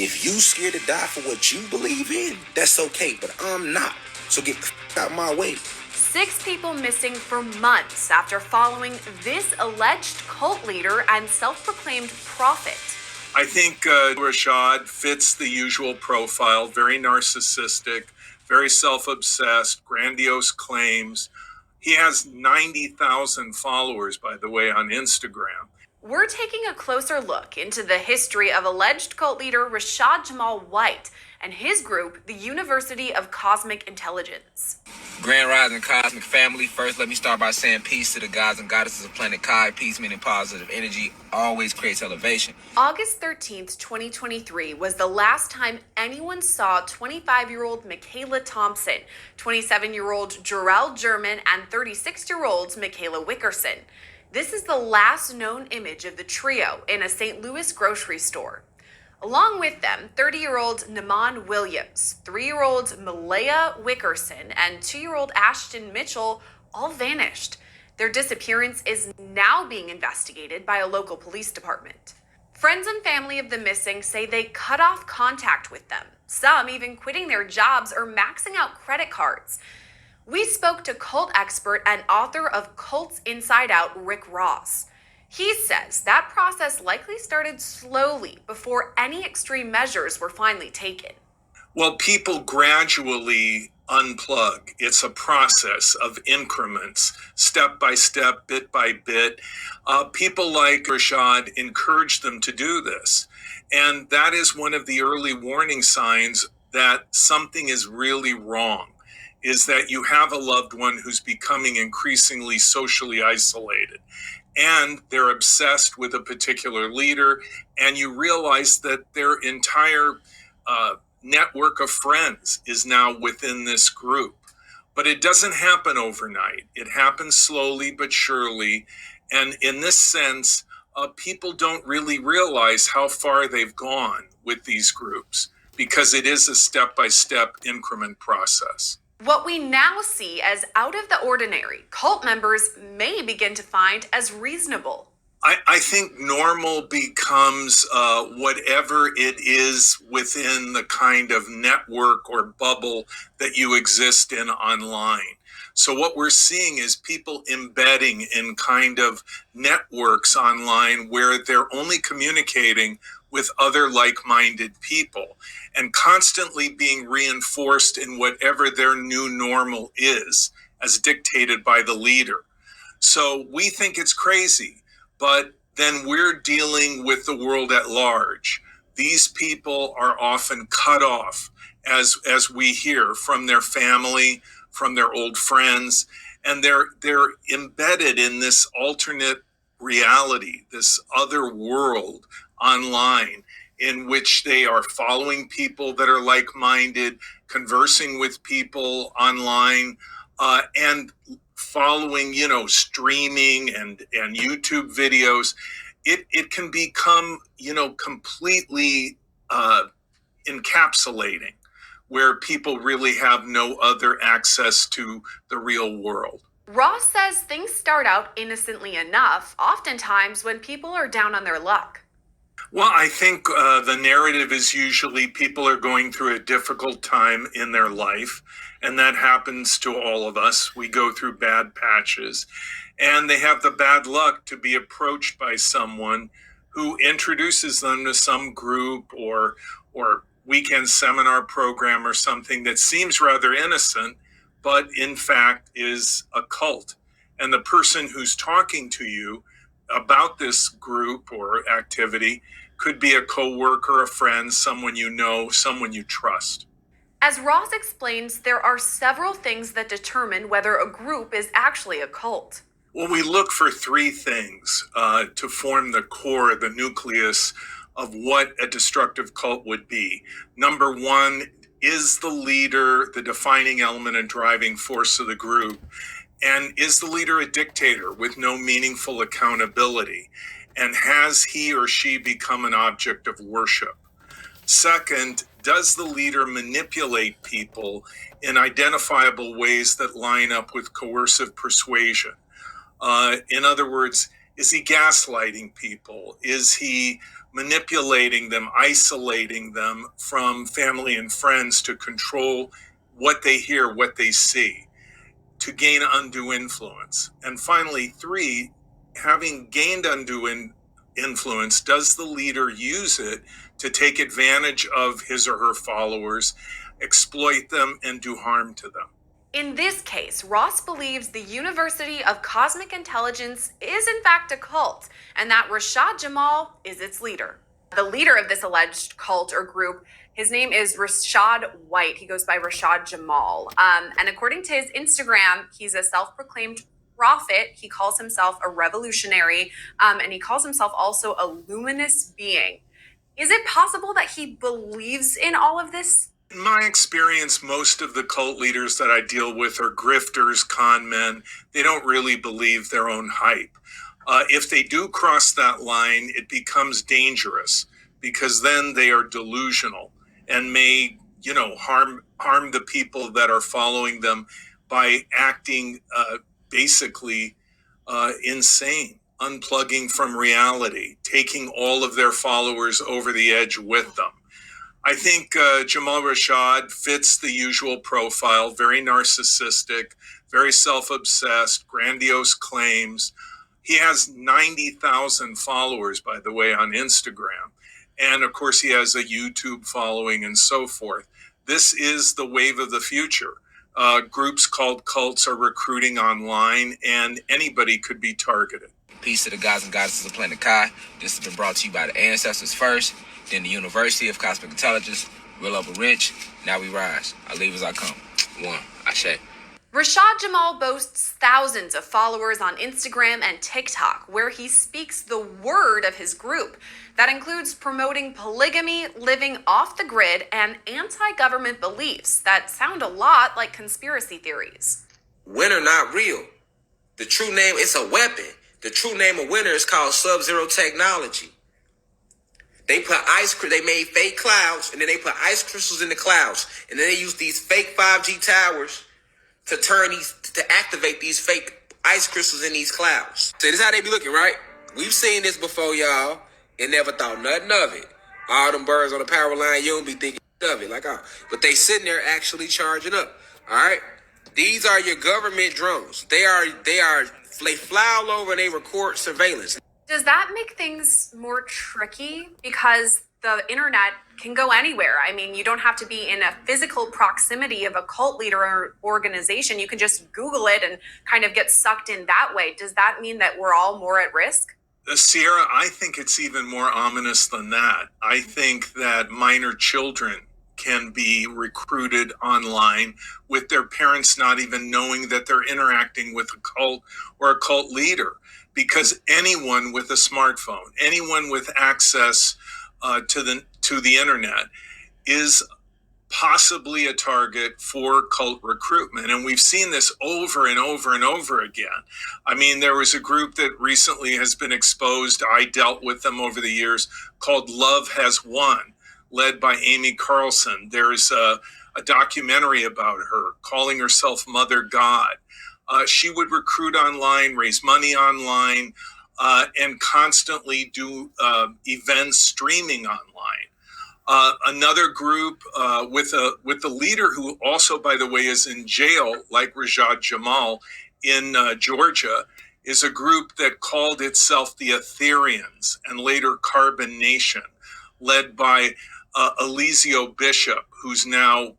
If you scared to die for what you believe in, that's okay, but I'm not. So get out my way. 6 people missing for months after following this alleged cult leader and self-proclaimed prophet. I think Rashad fits the usual profile, very narcissistic, very self-obsessed, grandiose claims. He has 90,000 followers, by the way, on Instagram. We're taking a closer look into the history of alleged cult leader Rashad Jamal White and his group, the University of Cosmic Intelligence. Grand Rising Cosmic Family. First, let me start by saying peace to the gods and goddesses of planet Kai. Peace meaning positive energy always creates elevation. August 13th, 2023 was the last time anyone saw 25-year-old Michaela Thompson, 27-year-old Jarrell German, and 36-year-old Michaela Wickerson. This is the last known image of the trio in a St. Louis grocery store. Along with them, 30-year-old Naman Williams, 3-year-old Malaya Wickerson, and 2-year-old Ashton Mitchell all vanished. Their disappearance is now being investigated by a local police department. Friends and family of the missing say they cut off contact with them, some even quitting their jobs or maxing out credit cards. We spoke to cult expert and author of Cults Inside Out, Rick Ross. He says that process likely started slowly before any extreme measures were finally taken. Well, people gradually unplug. It's a process of increments, step by step, bit by bit. People like Rashad encourage them to do this. And that is one of the early warning signs that something is really wrong, is that you have a loved one who's becoming increasingly socially isolated. And they're obsessed with a particular leader, and you realize that their entire network of friends is now within this group. But it doesn't happen overnight. It happens slowly but surely. And in this sense, people don't really realize how far they've gone with these groups, because it is a step-by-step increment process. What we now see as out of the ordinary, cult members may begin to find as reasonable. I think normal becomes whatever it is within the kind of network or bubble that you exist in online. So what we're seeing is people embedding in kind of networks online where they're only communicating with other like-minded people and constantly being reinforced in whatever their new normal is as dictated by the leader. So we think it's crazy, but then we're dealing with the world at large. These people are often cut off, as we hear, from their family, from their old friends, and they're embedded in this alternate reality, this other world online, in which they are following people that are like-minded, conversing with people online, and following, streaming and YouTube videos. It can become, completely encapsulating, where people really have no other access to the real world. Ross says things start out innocently enough, oftentimes when people are down on their luck. Well, I think the narrative is usually people are going through a difficult time in their life, and that happens to all of us. We go through bad patches, and they have the bad luck to be approached by someone who introduces them to some group or weekend seminar program or something that seems rather innocent, but in fact is a cult. And the person who's talking to you about this group or activity could be a coworker, a friend, someone you know, someone you trust. As Ross explains, there are several things that determine whether a group is actually a cult. Well, we look for 3 things to form the core, the nucleus of what a destructive cult would be. Number 1, is the leader the defining element and driving force of the group? And is the leader a dictator with no meaningful accountability? And has he or she become an object of worship? Second, does the leader manipulate people in identifiable ways that line up with coercive persuasion? In other words, is he gaslighting people? Is he manipulating them, isolating them from family and friends to control what they hear, what they see, to gain undue influence. And finally, three, having gained undue influence, does the leader use it to take advantage of his or her followers, exploit them, and do harm to them? In this case, Ross believes the University of Cosmic Intelligence is in fact a cult, and that Rashad Jamal is its leader. The leader of this alleged cult or group, his name is Rashad White. He goes by Rashad Jamal. And according to his Instagram, he's a self-proclaimed prophet. He calls himself a revolutionary, and he calls himself also a luminous being. Is it possible that he believes in all of this? In my experience, most of the cult leaders that I deal with are grifters, con men. They don't really believe their own hype. If they do cross that line, it becomes dangerous because then they are delusional and may, harm the people that are following them by acting basically insane, unplugging from reality, taking all of their followers over the edge with them. I think Jamal Rashad fits the usual profile, very narcissistic, very self-obsessed, grandiose claims. He has 90,000 followers, by the way, on Instagram. And of course, he has a YouTube following and so forth. This is the wave of the future. Groups called cults are recruiting online, and anybody could be targeted. Peace to the gods and goddesses of Planet Kai. This has been brought to you by the ancestors first, then the University of Cosmic Intelligence. Real up a wrench, now we rise. I leave as I come. One, Ashe. Rashad Jamal boasts thousands of followers on Instagram and TikTok, where he speaks the word of his group. That includes promoting polygamy, living off the grid, and anti-government beliefs that sound a lot like conspiracy theories. Winner not real. The true name, it's a weapon. The true name of Winner is called Sub-Zero Technology. They made fake clouds, and then they put ice crystals in the clouds, and then they use these fake 5G towers to activate these fake ice crystals in these clouds. So this is how they be looking, right? We've seen this before, y'all, and never thought nothing of it. All them birds on the power line, you don't be thinking of it, but they sitting there actually charging up. All right, these are your government drones. They fly all over and they record surveillance. Does that make things more tricky? Because the internet can go anywhere. I mean, you don't have to be in a physical proximity of a cult leader or organization. You can just Google it and kind of get sucked in that way. Does that mean that we're all more at risk? Sierra, I think it's even more ominous than that. I think that minor children can be recruited online with their parents not even knowing that they're interacting with a cult or a cult leader, because anyone with a smartphone, anyone with access to the internet is possibly a target for cult recruitment. And we've seen this over and over and over again. I mean, there was a group that recently has been exposed. I dealt with them over the years, called Love Has Won, led by Amy Carlson. There's a documentary about her calling herself Mother God. She would recruit online, raise money online, and constantly do events streaming online. Another group with a leader who also, by the way, is in jail, like Rashad Jamal in Georgia, is a group that called itself the Ethereans and later Carbon Nation, led by Elizio Bishop, who's now,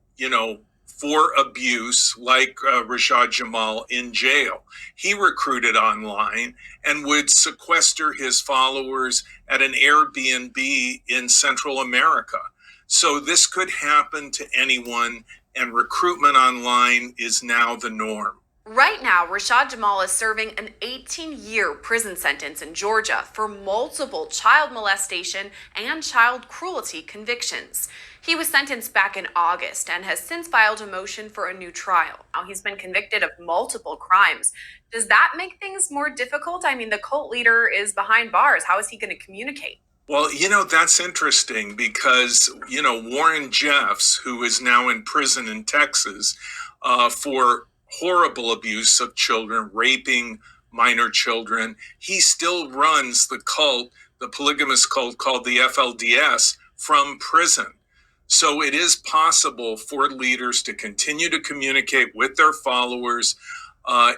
for abuse, like Rashad Jamal, in jail. He recruited online and would sequester his followers at an Airbnb in Central America. So this could happen to anyone, and recruitment online is now the norm. Right now, Rashad Jamal is serving an 18-year prison sentence in Georgia for multiple child molestation and child cruelty convictions. He was sentenced back in August and has since filed a motion for a new trial. Now, he's been convicted of multiple crimes. Does that make things more difficult? I mean, the cult leader is behind bars. How is he going to communicate? Well, that's interesting because, Warren Jeffs, who is now in prison in Texas for horrible abuse of children, raping minor children, he still runs the cult the polygamous cult called the FLDS, from prison. So it is possible for leaders to continue to communicate with their followers,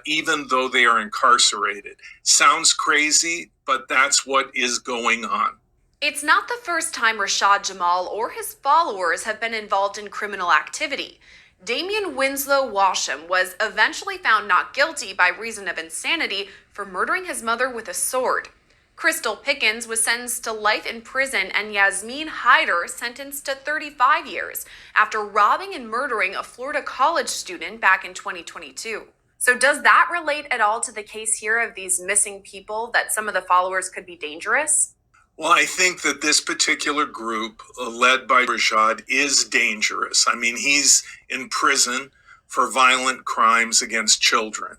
even though they are incarcerated. Sounds crazy, but that's what is going on. It's not the first time Rashad Jamal or his followers have been involved in criminal activity. Damian Winslow Washam was eventually found not guilty by reason of insanity for murdering his mother with a sword. Crystal Pickens was sentenced to life in prison, and Yasmin Hyder sentenced to 35 years after robbing and murdering a Florida college student back in 2022. So does that relate at all to the case here of these missing people, that some of the followers could be dangerous? Well, I think that this particular group, led by Rashad, is dangerous. I mean, he's in prison for violent crimes against children.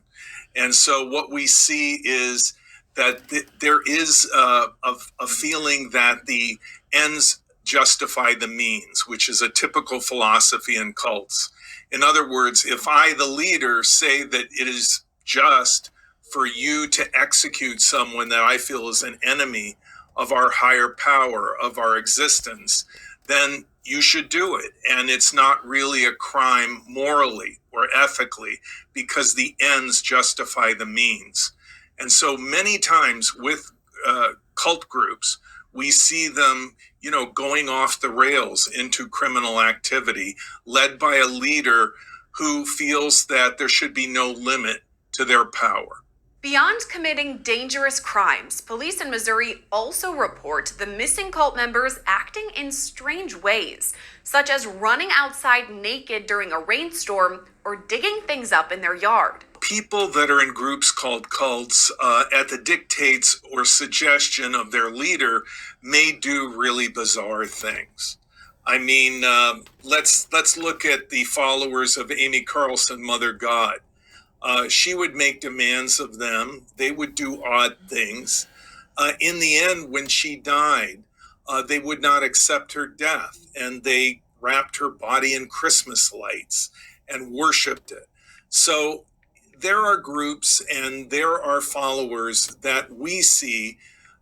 And so what we see is that there is a feeling that the ends justify the means, which is a typical philosophy in cults. In other words, if I, the leader, say that it is just for you to execute someone that I feel is an enemy of our higher power, of our existence, then you should do it. And it's not really a crime morally or ethically, because the ends justify the means. And so many times with cult groups, we see them, going off the rails into criminal activity, led by a leader who feels that there should be no limit to their power. Beyond committing dangerous crimes, police in Missouri also report the missing cult members acting in strange ways, such as running outside naked during a rainstorm or digging things up in their yard. People that are in groups called cults, at the dictates or suggestion of their leader, may do really bizarre things. I mean, let's look at the followers of Amy Carlson, Mother God. She would make demands of them. They would do odd things. In the end, when she died, they would not accept her death, and they wrapped her body in Christmas lights and worshiped it. So there are groups and there are followers that we see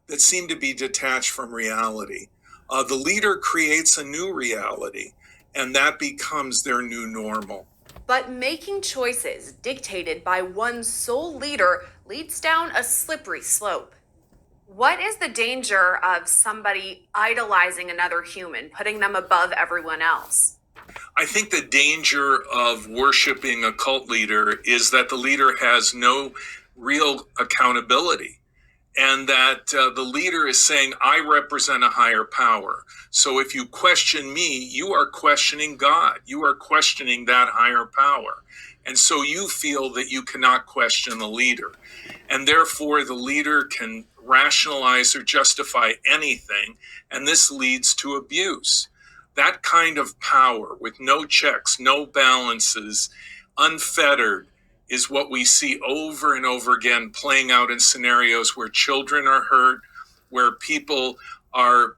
that seem to be detached from reality. The leader creates a new reality, and that becomes their new normal. But making choices dictated by one sole leader leads down a slippery slope. What is the danger of somebody idolizing another human, putting them above everyone else? I think the danger of worshiping a cult leader is that the leader has no real accountability, and that the leader is saying, I represent a higher power. So if you question me, you are questioning God. You are questioning that higher power. And so you feel that you cannot question the leader. And therefore, the leader can rationalize or justify anything, and this leads to abuse. That kind of power with no checks, no balances, unfettered, is what we see over and over again playing out in scenarios where children are hurt, where people are,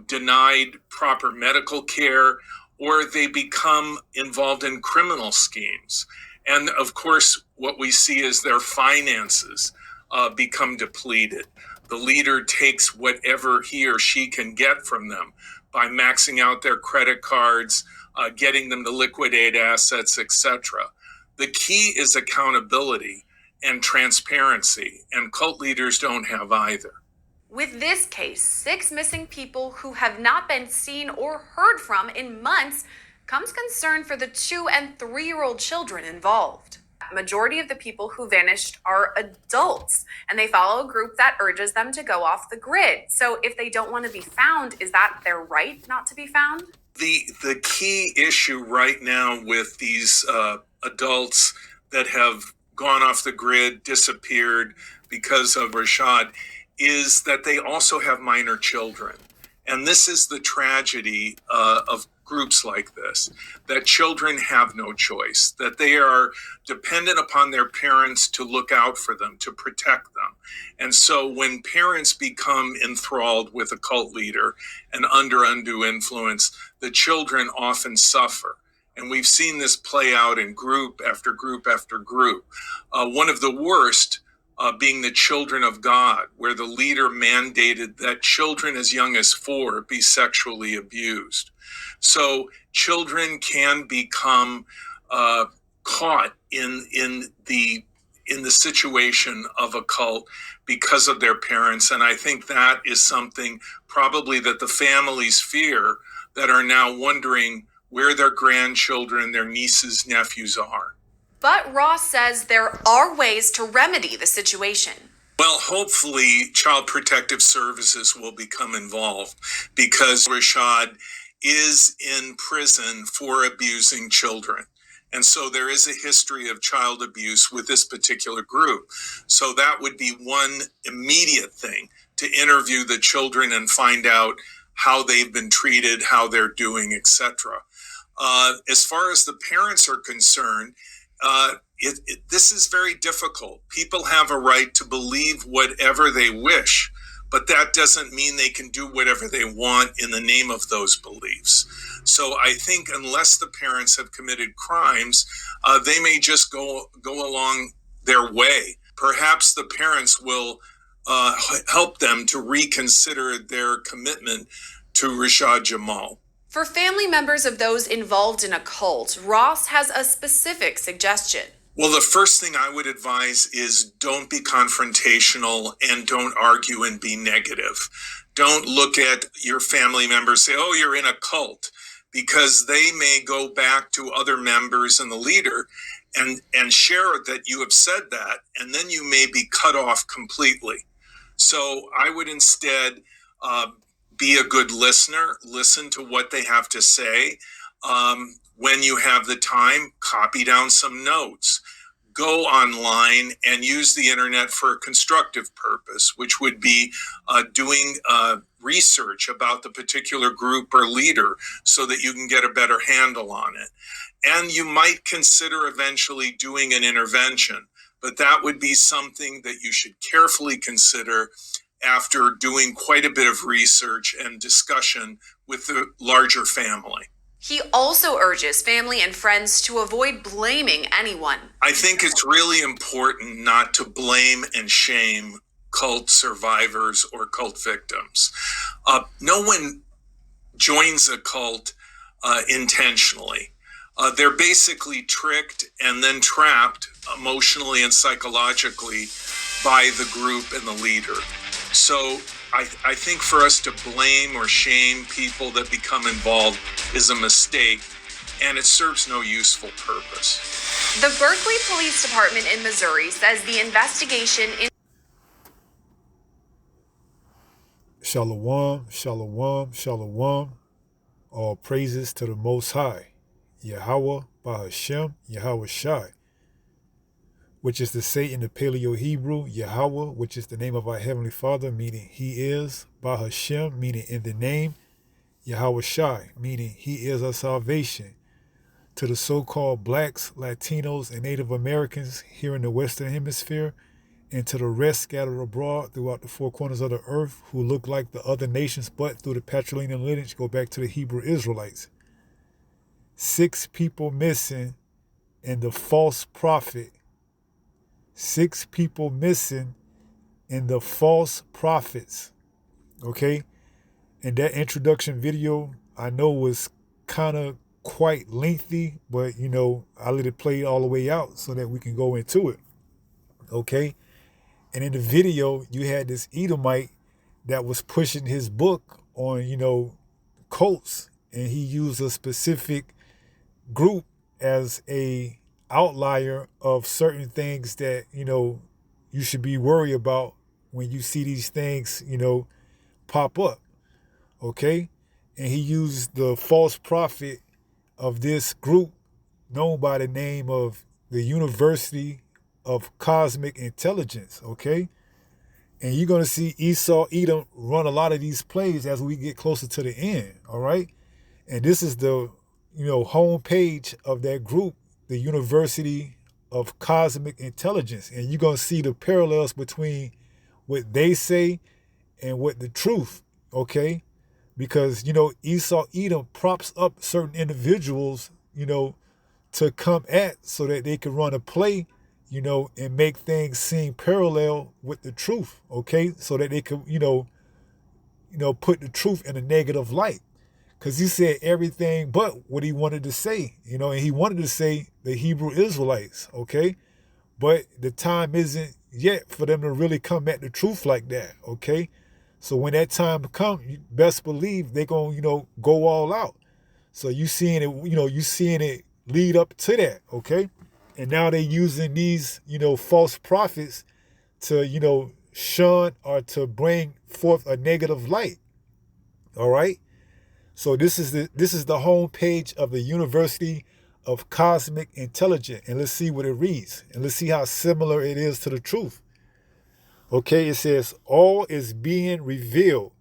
denied proper medical care, or they become involved in criminal schemes. And of course, what we see is their finances become depleted. The leader takes whatever he or she can get from them by maxing out their credit cards, getting them to liquidate assets, etc. The key is accountability and transparency, and cult leaders don't have either. With this case, 6 missing people who have not been seen or heard from in months, comes concern for the 2- and 3-year-old children involved. Majority of the people who vanished are adults, and they follow a group that urges them to go off the grid. So if they don't want to be found, is that their right not to be found? The key issue right now with these adults that have gone off the grid, disappeared because of Rashad, is that they also have minor children. And this is the tragedy of groups like this, that children have no choice, that they are dependent upon their parents to look out for them, to protect them. And so when parents become enthralled with a cult leader and under undue influence, the children often suffer. And we've seen this play out in group after group after group. One of the worst being the children of God, where the leader mandated that children as young as 4 be sexually abused. So children can become caught in the situation of a cult because of their parents. And I think that is something probably that the families fear, that are now wondering where their grandchildren, their nieces, nephews are. But Ross says there are ways to remedy the situation. Well, hopefully Child Protective Services will become involved, because Rashad is in prison for abusing children. And so there is a history of child abuse with this particular group. So that would be one immediate thing, to interview the children and find out how they've been treated, how they're doing, etc. As far as the parents are concerned, this is very difficult. People have a right to believe whatever they wish, but that doesn't mean they can do whatever they want in the name of those beliefs. So I think unless the parents have committed crimes, they may just go along their way. Perhaps the parents will help them to reconsider their commitment to Rashad Jamal. For family members of those involved in a cult, Ross has a specific suggestion. Well, the first thing I would advise is don't be confrontational and don't argue and be negative. Don't look at your family members, say, oh, you're in a cult, because they may go back to other members and the leader and share that you have said that, and then you may be cut off completely. So I would instead be a good listener, listen to what they have to say. When you have the time, copy down some notes. Go online and use the internet for a constructive purpose, which would be doing research about the particular group or leader so that you can get a better handle on it. And you might consider eventually doing an intervention, but that would be something that you should carefully consider after doing quite a bit of research and discussion with the larger family. He also urges family and friends to avoid blaming anyone. I think it's really important not to blame and shame cult survivors or cult victims. No one joins a cult intentionally. They're basically tricked and then trapped emotionally and psychologically by the group and the leader. So I think for us to blame or shame people that become involved is a mistake, and it serves no useful purpose. The Berkeley Police Department in Missouri says the investigation in Shalom, shalom, shalom. All praises to the Most High, Yahweh, Bahashem, Yahweh Shai, which is to say in the Paleo-Hebrew, Yahweh, which is the name of our Heavenly Father, meaning He is, Bahashem, meaning in the name, Yahweh Shai, meaning He is our salvation, to the so-called blacks, Latinos, and Native Americans here in the Western Hemisphere, and to the rest scattered abroad throughout the 4 corners of the earth who look like the other nations, but through the patrilineal lineage go back to the Hebrew Israelites. 6 people missing and the false prophet. 6 people missing in the false prophets. Okay? And that introduction video, I know was kind of quite lengthy, but I let it play all the way out so that we can go into it. Okay? And in the video, you had this Edomite that was pushing his book on, cults, and he used a specific group as a outlier of certain things that, you should be worried about when you see these things, pop up. Okay? And he used the false prophet of this group known by the name of the University of Cosmic Intelligence. Okay? And you're going to see Esau Edom run a lot of these plays as we get closer to the end. All right? And this is the, home page of that group, the University of Cosmic Intelligence. And you're going to see the parallels between what they say and what the truth, okay? Because, Esau Edom props up certain individuals, to come at so that they can run a play, and make things seem parallel with the truth, okay? So that they could, put the truth in a negative light. Because he said everything but what he wanted to say, and he wanted to say the Hebrew Israelites, okay? But the time isn't yet for them to really come at the truth like that, okay? So when that time comes, you best believe they're going to, go all out. So you seeing it lead up to that, okay? And now they're using these, false prophets to, shun or to bring forth a negative light. All right? So this is the home page of the University of Cosmic Intelligence. And let's see what it reads. And let's see how similar it is to the truth. Okay, it says, all is being revealed.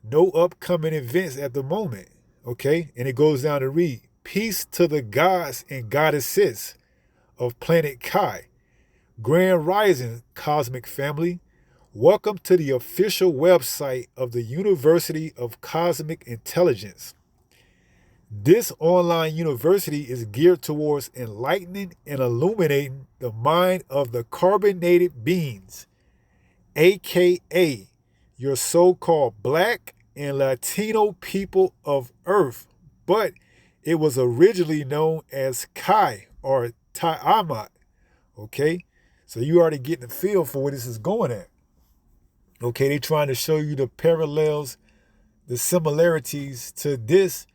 No upcoming events at the moment. Okay, and it goes down to read, peace to the gods and goddesses of planet Kai. Grand Rising, Cosmic Family. Welcome to the official website of the University of Cosmic Intelligence. This online university is geared towards enlightening and illuminating the mind of the carbonated beings, aka your so-called Black and Latino people of Earth, but it was originally known as Kai or Tiamat. Okay, so you already getting a feel for where this is going at. Okay, they're trying to show you the parallels, the similarities to this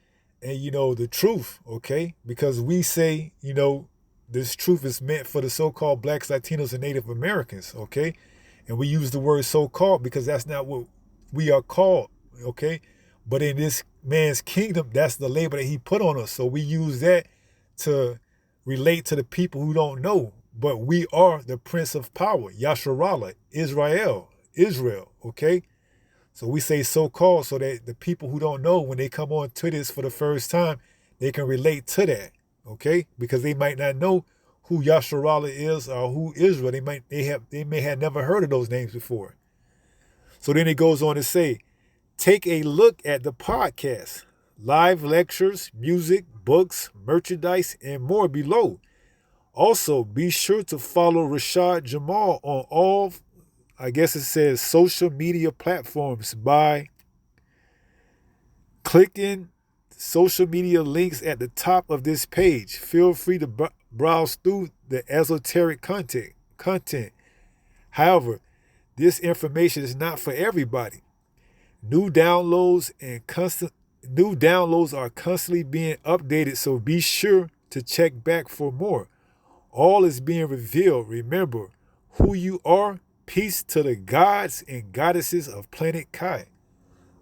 and, the truth, okay? Because we say, this truth is meant for the so-called Blacks, Latinos, and Native Americans, okay? And we use the word so-called because that's not what we are called, okay? But in this man's kingdom, that's the label that he put on us. So we use that to relate to the people who don't know. But we are the Prince of Power, Yasharallah, Israel, okay? So we say so-called so that the people who don't know, when they come on to this for the first time, they can relate to that, okay? Because they might not know who Yasharallah is or who Israel. They may have never heard of those names before. So then it goes on to say, take a look at the podcast, live lectures, music, books, merchandise, and more below. Also, be sure to follow Rashad Jamal on all, I guess it says, social media platforms by clicking social media links at the top of this page. Feel free to browse through the esoteric content. However, this information is not for everybody. New downloads are constantly being updated, so be sure to check back for more. All is being revealed. Remember who you are. Peace to the gods and goddesses of planet Kai.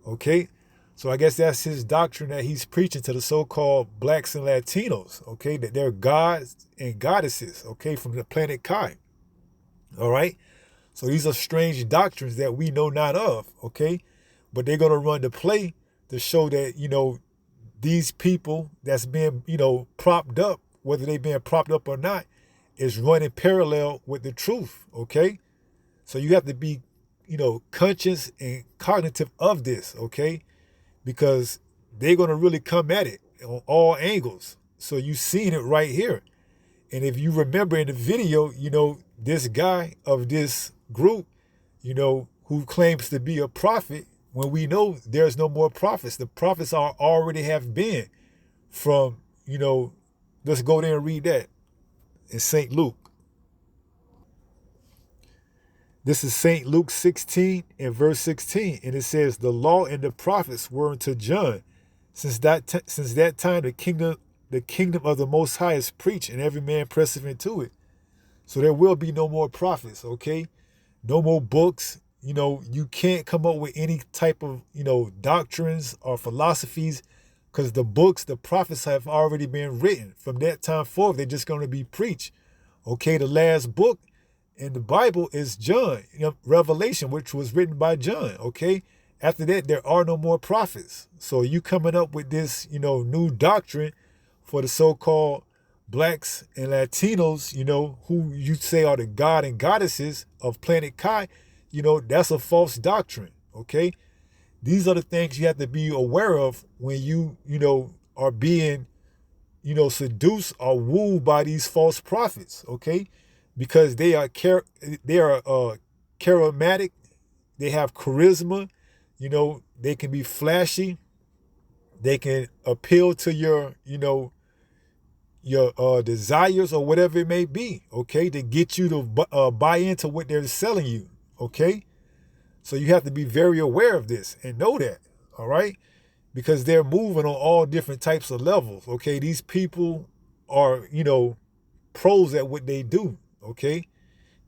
Okay? So I guess that's his doctrine that he's preaching to the so-called Blacks and Latinos. Okay? That they're gods and goddesses. Okay? From the planet Kai. All right? So these are strange doctrines that we know not of. Okay? But they're going to run the play to show that, these people that's being, propped up, whether they being propped up or not, is running parallel with the truth, okay? So you have to be, conscious and cognitive of this, okay? Because they're going to really come at it on all angles. So you've seen it right here. And if you remember in the video, this guy of this group, who claims to be a prophet, when we know there's no more prophets. The prophets already have been from, let's go there and read that in St. Luke. This is St. Luke 16 and verse 16. And it says, the law and the prophets were unto John. Since that time, the kingdom of the Most High is preached, and every man presseth into it. So there will be no more prophets, okay? No more books. You can't come up with any type of, doctrines or philosophies, because the books, the prophets have already been written. From that time forth, they're just going to be preached. Okay, the last book in the Bible is John, Revelation, which was written by John, okay? After that, there are no more prophets. So you coming up with this, new doctrine for the so-called Blacks and Latinos, who you say are the god and goddesses of planet Kai, that's a false doctrine, okay? These are the things you have to be aware of when you, are being, seduced or wooed by these false prophets, okay? because they are charismatic. They have charisma. You know, they can be flashy. They can appeal to your desires or whatever it may be, okay, to get you to buy into what they're selling you, okay? So you have to be very aware of this and know that, all right? Because they're moving on all different types of levels, okay? These people are, pros at what they do, okay?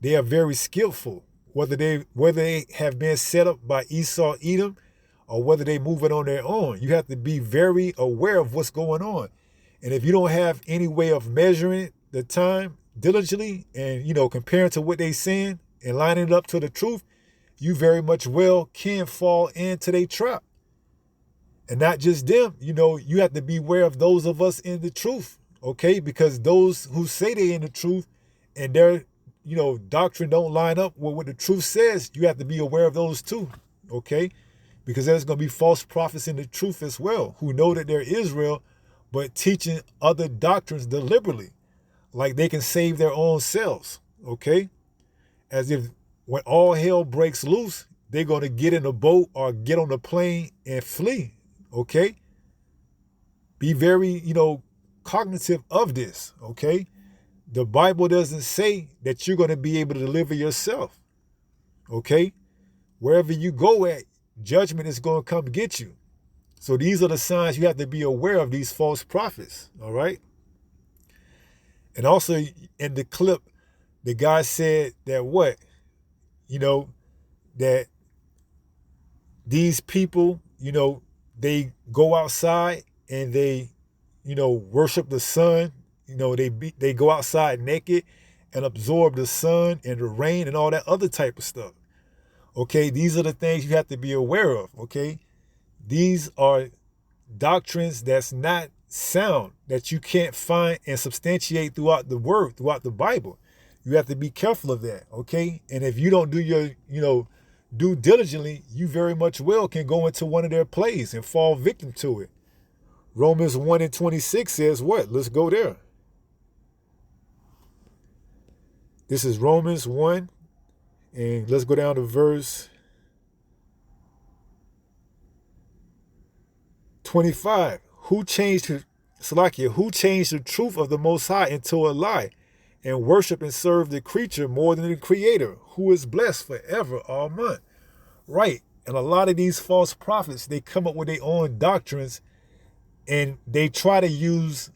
They are very skillful, whether they have been set up by Esau, Edom, or whether they move it on their own. You have to be very aware of what's going on. And if you don't have any way of measuring the time diligently and, comparing to what they're saying and lining it up to the truth, you very much well can fall into their trap. And not just them, you have to be aware of those of us in the truth, okay? Because those who say they're in the truth and their, doctrine don't line up with what the truth says, you have to be aware of those too, okay? Because there's going to be false prophets in the truth as well who know that they're Israel, but teaching other doctrines deliberately, like they can save their own selves, okay? As if when all hell breaks loose, they're going to get in a boat or get on a plane and flee, okay? Be very, cognitive of this, okay? The Bible doesn't say that you're going to be able to deliver yourself, okay? Wherever you go at, judgment is going to come get you. So these are the signs you have to be aware of, these false prophets, all right? And also in the clip, the guy said that what? That these people, they go outside and they, worship the sun. They go outside naked and absorb the sun and the rain and all that other type of stuff. Okay, these are the things you have to be aware of, okay? These are doctrines that's not sound, that you can't find and substantiate throughout the word, throughout the Bible. You have to be careful of that, okay? And if you don't do your, due diligently, you very much well can go into one of their plays and fall victim to it. Romans 1:26 says what? Let's go there. This is Romans 1, and let's go down to verse 25. Who changed the truth of the Most High into a lie, and worship and serve the creature more than the Creator, who is blessed forever, amen. Right. And a lot of these false prophets, they come up with their own doctrines, and they try to use,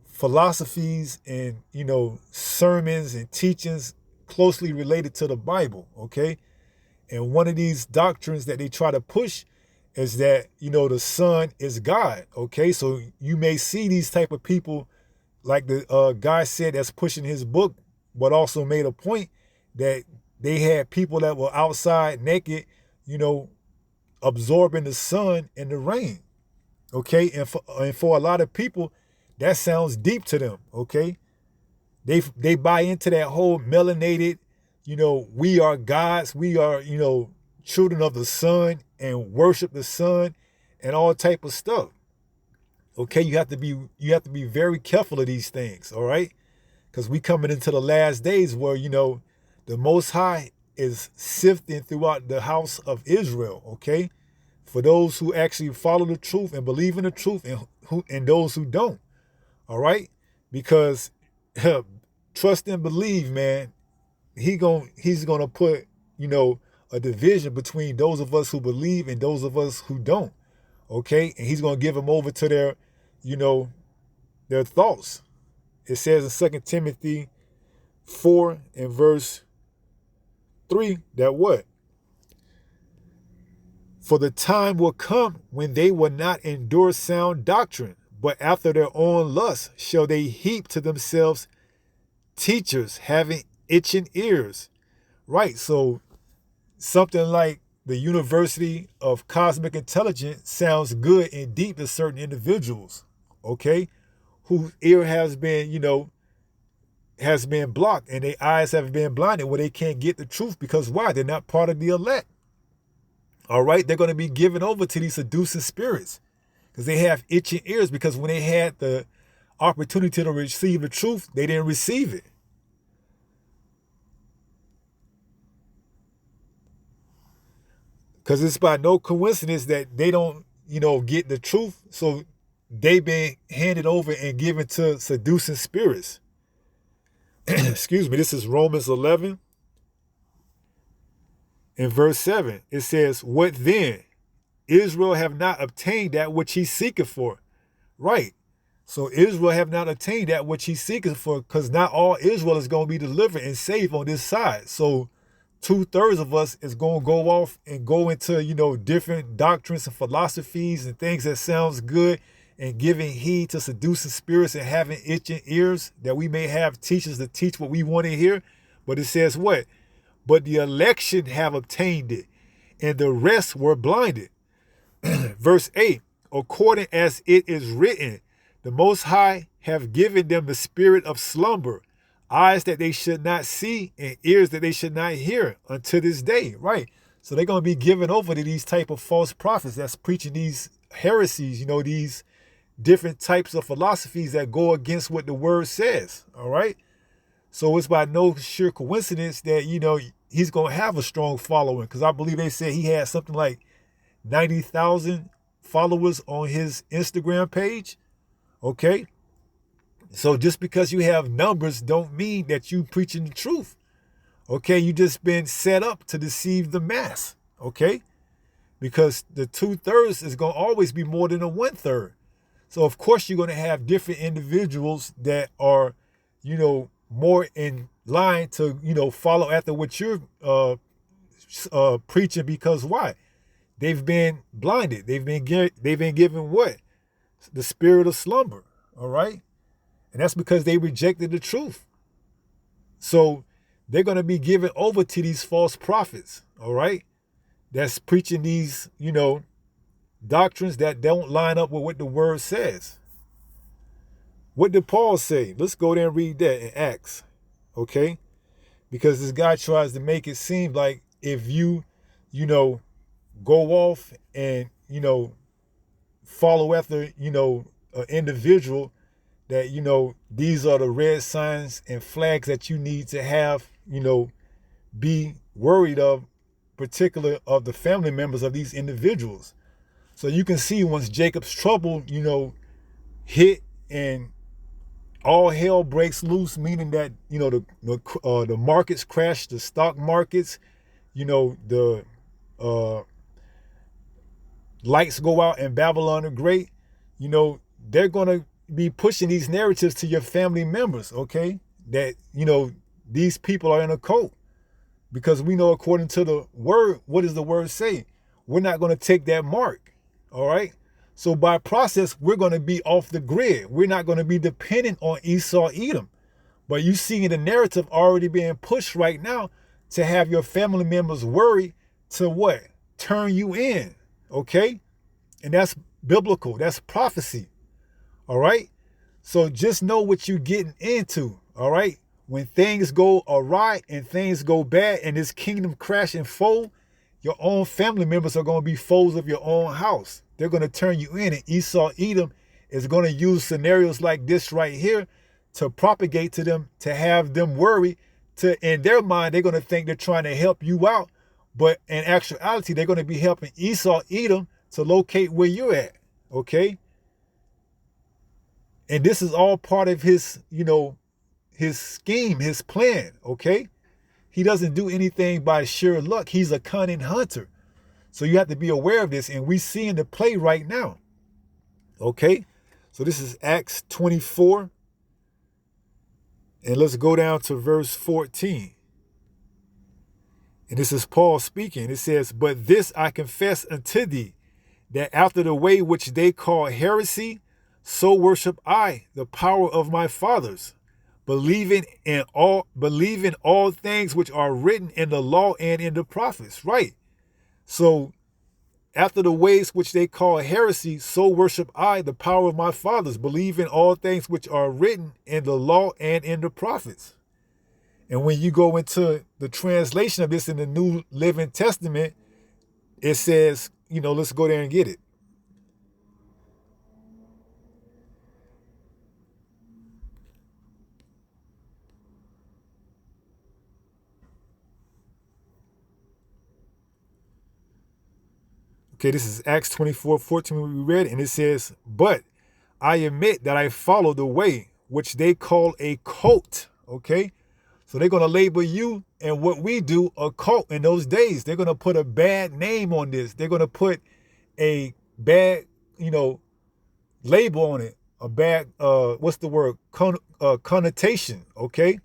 philosophies and, sermons and teachings closely related to the Bible, okay? And one of these doctrines that they try to push is that, the Son is God, okay? So you may see these type of people, like the guy said that's pushing his book, but also made a point that they had people that were outside naked, absorbing the sun and the rain, okay? And for a lot of people, that sounds deep to them, okay? They buy into that whole melanated, we are gods, we are, children of the sun and worship the sun and all type of stuff. Okay, you have to be very careful of these things, all right? Because we coming into the last days where, the Most High is sifting throughout the house of Israel, okay? For those who actually follow the truth and believe in the truth and those who don't, all right? Because trust and believe, man, he's gonna put, a division between those of us who believe and those of us who don't, okay? And he's gonna give them over to their, their thoughts. It says in 2 Timothy 4 and verse 3 that what? For the time will come when they will not endure sound doctrine, but after their own lusts shall they heap to themselves teachers having itching ears. Right, so something like the University of Cosmic Intelligence sounds good and deep to certain individuals, okay, whose ear has been, has been blocked and their eyes have been blinded where they can't get the truth because why? They're not part of the elect. All right, they're going to be given over to these seducing spirits because they have itching ears, because when they had the opportunity to receive the truth, they didn't receive it. Because it's by no coincidence that they don't, get the truth. So they've been handed over and given to seducing spirits. Excuse me, this is Romans 11 and verse 7. It says, what then? Israel have not obtained that which he seeketh for. Right. So Israel have not obtained that which he seeketh for, because not all Israel is going to be delivered and saved on this side. So 2/3 of us is going to go off and go into, different doctrines and philosophies and things that sounds good, and giving heed to seducing spirits and having itching ears, that we may have teachers to teach what we want to hear. But it says what? But the election have obtained it, and the rest were blinded. Verse 8, according as it is written, the Most High have given them the spirit of slumber, eyes that they should not see and ears that they should not hear unto this day. Right. So they're going to be given over to these type of false prophets that's preaching these heresies, these different types of philosophies that go against what the word says. All right. So it's by no sheer coincidence that, he's going to have a strong following, because I believe they said he had something like 90,000 followers on his Instagram page. Okay. So just because you have numbers don't mean that you preaching the truth. Okay. You just been set up to deceive the mass. Okay. Because the 2/3 is going to always be more than a 1/3. So of course you're going to have different individuals that are, more in line to, follow after what you're preaching, because why? They've been blinded. They've been given what? The spirit of slumber. All right. And that's because they rejected the truth. So they're going to be given over to these false prophets. All right. That's preaching these, doctrines that don't line up with what the word says. What did Paul say? Let's go there and read that in Acts. Okay. Because this guy tries to make it seem like if you, go off and, follow after, an individual, that, these are the red signs and flags that you need to have, be worried of, particular of the family members of these individuals. So you can see once Jacob's trouble, hit and all hell breaks loose, meaning that, the markets crash, the stock markets, the lights go out in Babylon the Great, they're going to be pushing these narratives to your family members, okay? That, these people are in a cult. Because we know according to the word, what does the word say? We're not going to take that mark, all right? So by process, we're going to be off the grid. We're not going to be dependent on Esau, Edom. But you see the narrative already being pushed right now to have your family members worry to what? Turn you in, okay? And that's biblical. That's prophecy, all right? So just know what you're getting into, all right? When things go awry and things go bad and this kingdom crash and fold, your own family members are going to be foes of your own house. They're going to turn you in, and Esau, Edom is going to use scenarios like this right here to propagate to them, to have them worry. In their mind, they're going to think they're trying to help you out. But in actuality, they're going to be helping Esau, Edom to locate where you're at, okay? And this is all part of his, his scheme, his plan, okay? He doesn't do anything by sheer luck. He's a cunning hunter. So you have to be aware of this, and we see in the play right now, okay? So this is Acts 24, and let's go down to verse 14. And this is Paul speaking. It says, but this I confess unto thee, that after the way which they call heresy, so worship I the power of my fathers, believing all things which are written in the law and in the prophets. Right. So after the ways which they call heresy, so worship I the power of my fathers, believing all things which are written in the law and in the prophets. And when you go into the translation of this in the New Living Testament, it says, let's go there and get it. Okay, this is Acts 24:14 we read, and it says, but I admit that I follow the way which they call a cult. Okay, so they're going to label you and what we do a cult in those days. They're going to put a bad name on this. They're going to put a bad, label on it. A bad, what's the word? Connotation, okay?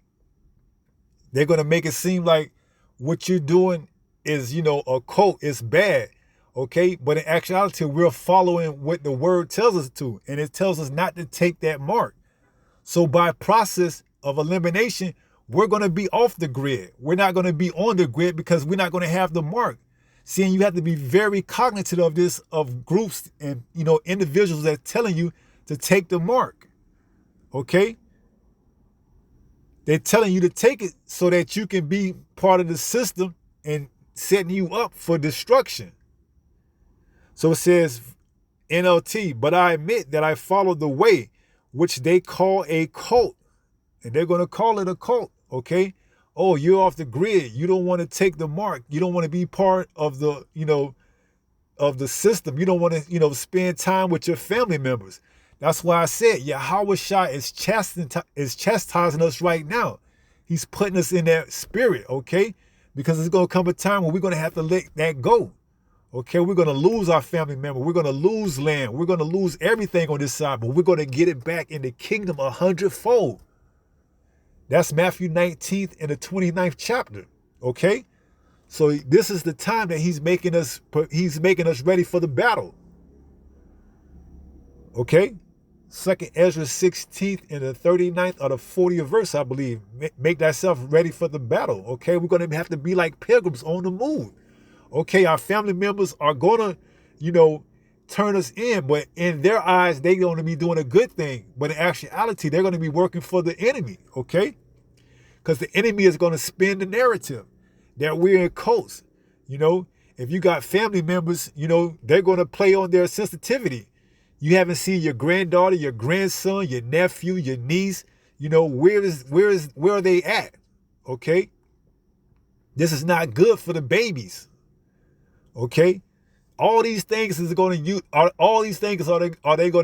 They're going to make it seem like what you're doing is, a cult. It's bad, okay? But in actuality, we're following what the word tells us to, and it tells us not to take that mark. So by process of elimination, we're going to be off the grid. We're not going to be on the grid because we're not going to have the mark. See, and you have to be very cognizant of this, of groups and, individuals that are telling you to take the mark, okay? They're telling you to take it so that you can be part of the system and setting you up for destruction. So it says, NLT, but I admit that I follow the way which they call a cult. And they're going to call it a cult, okay? Oh, you're off the grid. You don't want to take the mark. You don't want to be part of the, of the system. You don't want to, spend time with your family members. That's why I said Yahweh Shai is chastising us right now. He's putting us in that spirit, okay? Because it's going to come a time when we're going to have to let that go. Okay, we're going to lose our family member. We're going to lose land. We're going to lose everything on this side, but we're going to get it back in the kingdom 100-fold. That's Matthew 19th and the 29th chapter, okay? So this is the time that he's making us ready for the battle. Okay? 2nd Ezra 16th and the 39th or the 40th verse, I believe. Make thyself ready for the battle. Okay, we're going to have to be like pilgrims on the move. Okay, our family members are going to, turn us in, but in their eyes, they're going to be doing a good thing. But in actuality, they're going to be working for the enemy. Okay, because the enemy is going to spin the narrative that we're in cults. If you got family members, they're going to play on their sensitivity. You haven't seen your granddaughter, your grandson, your nephew, your niece. Where are they at? Okay. This is not good for the babies. Okay. All these things are they going to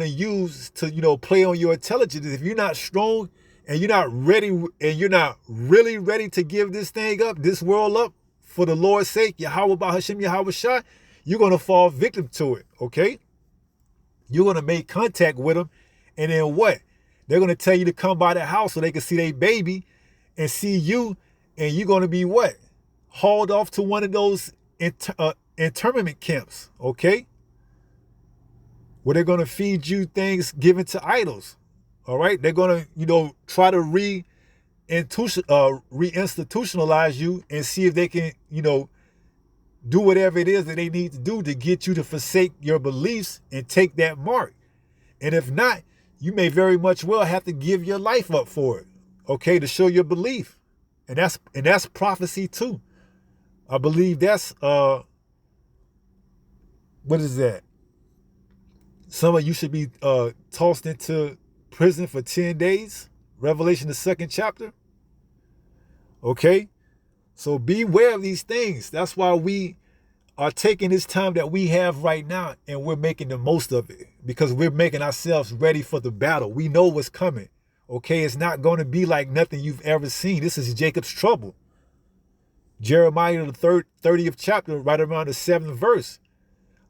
use to, play on your intelligence. If you're not strong and you're not ready and you're not really ready to give this thing up, this world up for the Lord's sake, Yahweh Bahashem Yahweh Shai, you're going to fall victim to it. Okay. You're going to make contact with them. And then what? They're going to tell you to come by the house so they can see their baby and see you. And you're going to be what? Hauled off to one of those internment camps. Okay? Where they're going to feed you things given to idols. All right? They're going to, try to reinstitutionalize you and see if they can, do whatever it is that they need to do to get you to forsake your beliefs and take that mark. And if not, you may very much well have to give your life up for it, okay, to show your belief. And that's prophecy too. I believe that's what is that? Some of you should be tossed into prison for 10 days. Revelation, the 2nd chapter. Okay? So beware of these things. That's why we are taking this time that we have right now and we're making the most of it because we're making ourselves ready for the battle. We know what's coming. Okay, it's not going to be like nothing you've ever seen. This is Jacob's trouble. Jeremiah, the 30th chapter, right around the 7th verse.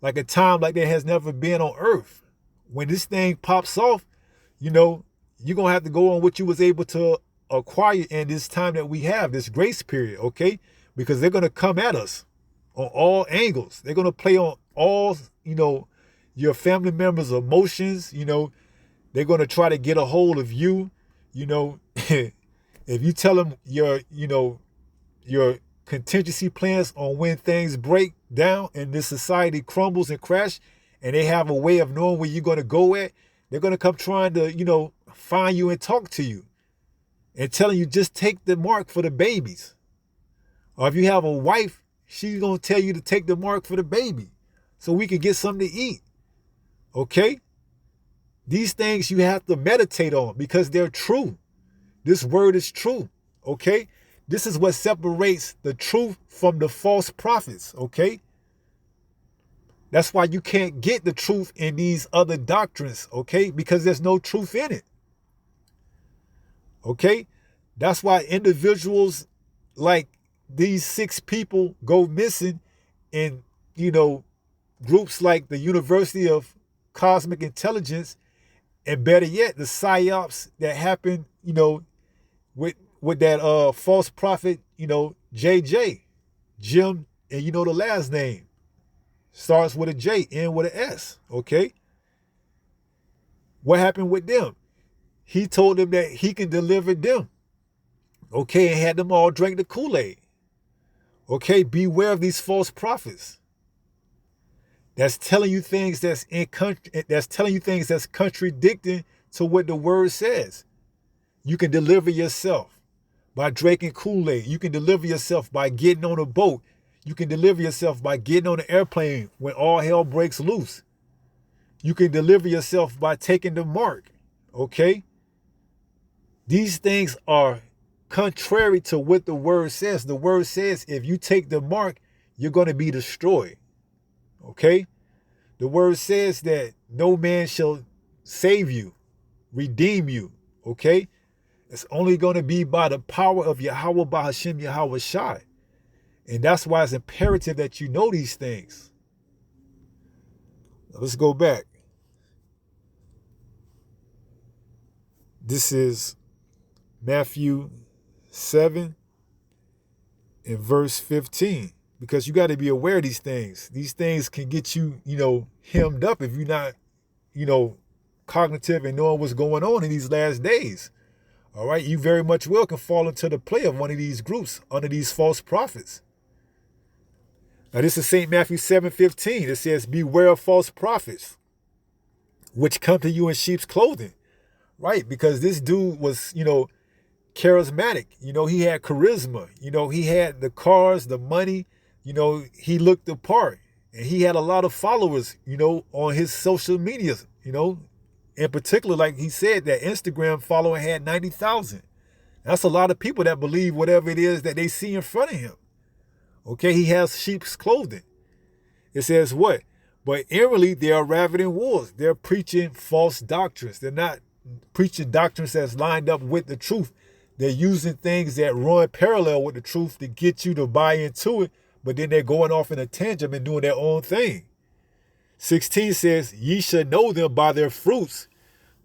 Like a time like there has never been on earth. When this thing pops off, you're going to have to go on what you was able to acquire in this time that we have, this grace period, okay? Because they're going to come at us on all angles. They're going to play on all, your family members' emotions, they're going to try to get a hold of you, if you tell them your contingency plans on when things break down and this society crumbles and crash, and they have a way of knowing where you're going to go at, they're going to come trying to, find you and talk to you and telling you just take the mark for the babies. Or if you have a wife, she's going to tell you to take the mark for the baby so we can get something to eat. Okay? These things you have to meditate on because they're true. This word is true. Okay? This is what separates the truth from the false prophets. Okay? That's why you can't get the truth in these other doctrines, okay? Because there's no truth in it. Okay? That's why individuals like these 6 people go missing in, groups like the University of Cosmic Intelligence, and better yet, the psyops that happened, with that false prophet, JJ, Jim, and the last name starts with a J, end with an S, okay? What happened with them? He told them that he can deliver them, okay, and had them all drink the Kool-Aid. Okay, beware of these false prophets. That's telling you things that's contradicting to what the word says. You can deliver yourself by drinking Kool-Aid. You can deliver yourself by getting on a boat. You can deliver yourself by getting on an airplane when all hell breaks loose. You can deliver yourself by taking the mark. Okay? These things are contrary to what the word says. The word says if you take the mark, you're going to be destroyed. Okay? The word says that no man shall save you, redeem you. Okay? It's only going to be by the power of Yahweh Bahashem Yahweh Shai. And that's why it's imperative that you know these things. Now let's go back. This is Matthew 7 and verse 15. Because you got to be aware of these things. These things can get you, hemmed up if you're not, cognitive and knowing what's going on in these last days. All right, you very much well can fall into the play of one of these groups under these false prophets. Now this is St. Matthew 7:15. It says, beware of false prophets, which come to you in sheep's clothing. Right, because this dude was, charismatic. He had charisma. He had the cars, the money. He looked the part. And he had a lot of followers, on his social media, in particular, like he said, that Instagram following had 90,000. That's a lot of people that believe whatever it is that they see in front of him. Okay, he has sheep's clothing. It says what? But inwardly, they are ravening wolves. They're preaching false doctrines. They're not preaching doctrines that's lined up with the truth. They're using things that run parallel with the truth to get you to buy into it, but then they're going off in a tangent and doing their own thing. 16 says, ye shall know them by their fruits.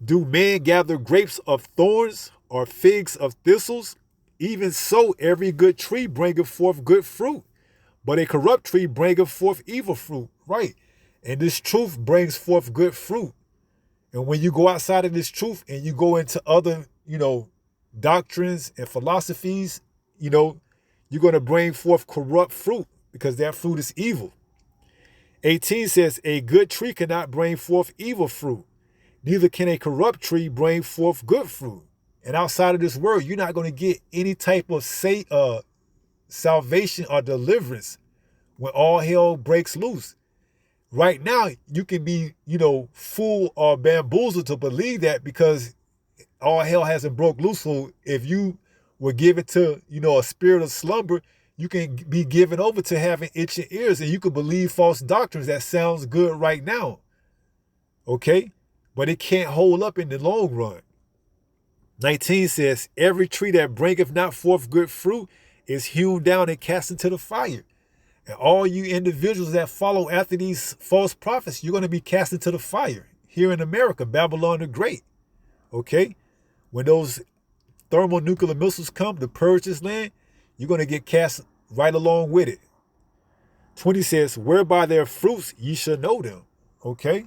Do men gather grapes of thorns or figs of thistles? Even so, every good tree bringeth forth good fruit, but a corrupt tree bringeth forth evil fruit. Right. And this truth brings forth good fruit. And when you go outside of this truth and you go into other, doctrines and philosophies, you're going to bring forth corrupt fruit because that fruit is evil. 18 says, a good tree cannot bring forth evil fruit. Neither can a corrupt tree bring forth good fruit. And outside of this world, you're not going to get any type of salvation or deliverance when all hell breaks loose. Right now, you can be, fooled or bamboozled to believe that because all hell hasn't broke loose. So if you were given to, a spirit of slumber, you can be given over to having itching ears and you could believe false doctrines that sounds good right now. Okay? But it can't hold up in the long run. 19 says, every tree that bringeth not forth good fruit is hewn down and cast into the fire. And all you individuals that follow after these false prophets, you're going to be cast into the fire. Here in America, Babylon the Great. Okay? When those thermonuclear missiles come to purge this land, you're going to get cast right along with it. 20 says, whereby their fruits ye shall know them. Okay?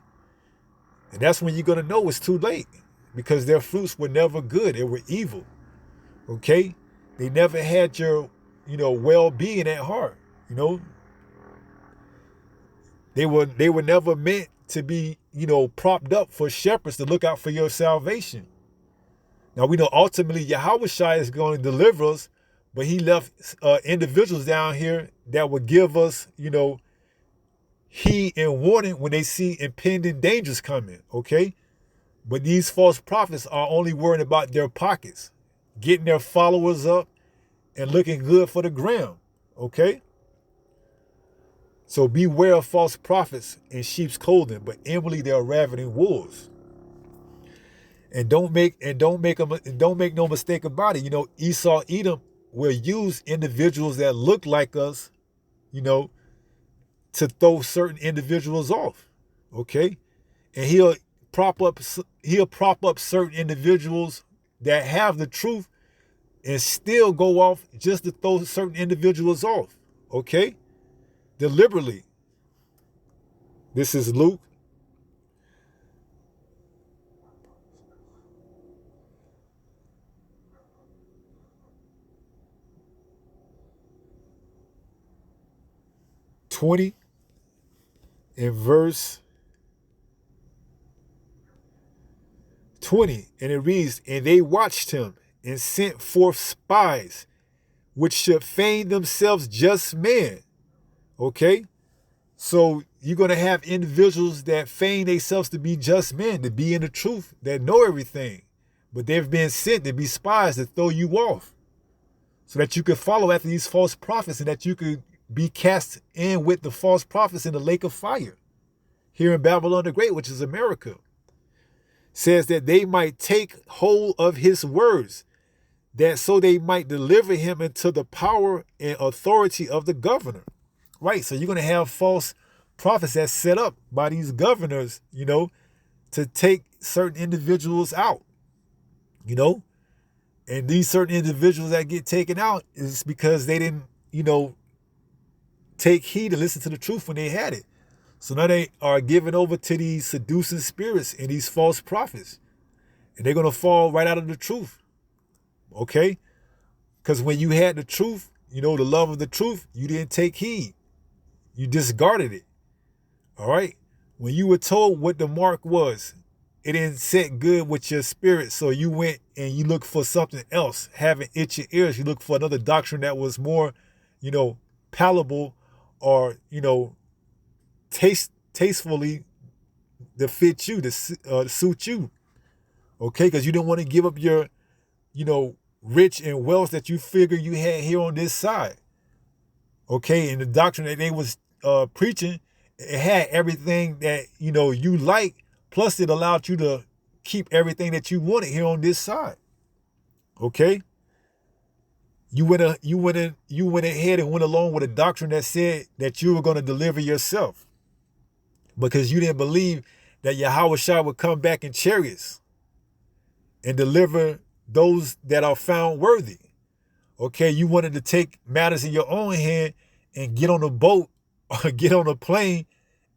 And that's when you're going to know it's too late. Because their fruits were never good. They were evil. Okay? They never had your, well-being at heart. They were never meant to be, propped up for shepherds to look out for your salvation. Now, we know ultimately Yahweh Shai is going to deliver us, but he left individuals down here that would give us, heed and warning when they see impending dangers coming, okay? But these false prophets are only worrying about their pockets, getting their followers up and looking good for the gram, okay? So beware of false prophets in sheep's clothing, but inwardly they are ravening wolves. And don't make no mistake about it. You know, Esau, Edom will use individuals that look like us, you know, to throw certain individuals off. Okay, and he'll prop up certain individuals that have the truth and still go off just to throw certain individuals off. Okay, deliberately. This is Luke. (20) in verse 20, and it reads, and they watched him and sent forth spies, which should feign themselves just men. Okay, so you're going to have individuals that feign themselves to be just men, to be in the truth, that know everything, but they've been sent to be spies to throw you off, so that you could follow after these false prophets and that you could be cast in with the false prophets in the lake of fire here in Babylon the Great, which is America. Says that they might take hold of his words, that so they might deliver him into the power and authority of the governor. Right, so you're going to have false prophets that's set up by these governors, you know, to take certain individuals out, you know. And these certain individuals that get taken out is because they didn't, you know, take heed and listen to the truth when they had it. So now they are given over to these seducing spirits and these false prophets. And they're going to fall right out of the truth. Okay? Because when you had the truth, you know, the love of the truth, you didn't take heed. You discarded it. All right? When you were told what the mark was, it didn't sit good with your spirit. So you went and you looked for something else. Having itchy ears, you looked for another doctrine that was more, you know, palatable, or, you know, tastefully to fit you, to suit you. Okay, because you didn't want to give up your, you know, rich and wealth that you figure you had here on this side. Okay, and the doctrine that they was preaching, it had everything that, you know, you like, plus it allowed you to keep everything that you wanted here on this side. Okay? You went ahead and went along with a doctrine that said that you were going to deliver yourself, because you didn't believe that Yahweh Shah would come back in chariots and deliver those that are found worthy. Okay, you wanted to take matters in your own hand and get on a boat or get on a plane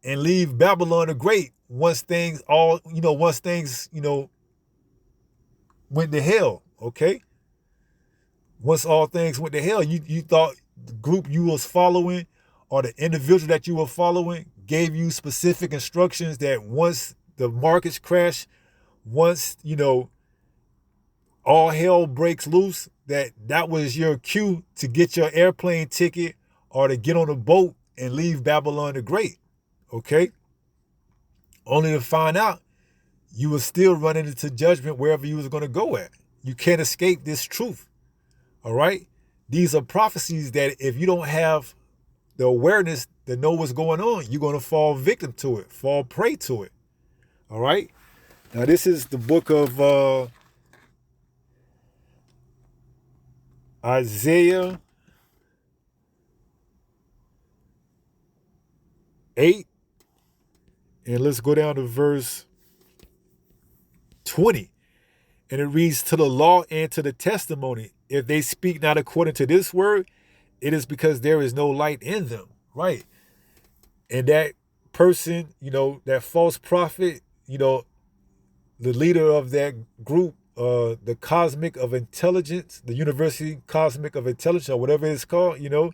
and leave Babylon the Great once things, you know, went to hell. Okay. Once all things went to hell, you thought the group you was following or the individual that you were following gave you specific instructions that once the markets crash, once, you know, all hell breaks loose, that was your cue to get your airplane ticket or to get on a boat and leave Babylon the Great. Okay? Only to find out you were still running into judgment wherever you was going to go at. You can't escape this truth. All right? These are prophecies that if you don't have the awareness to know what's going on, you're going to fall victim to it, fall prey to it. All right? Now, this is the book of Isaiah 8. And let's go down to verse 20. And it reads, to the law and to the testimony, if they speak not according to this word, it is because there is no light in them. Right. And that person, you know, that false prophet, you know, the leader of that group, the Cosmic of Intelligence, the University Cosmic of Intelligence, or whatever it's called, you know,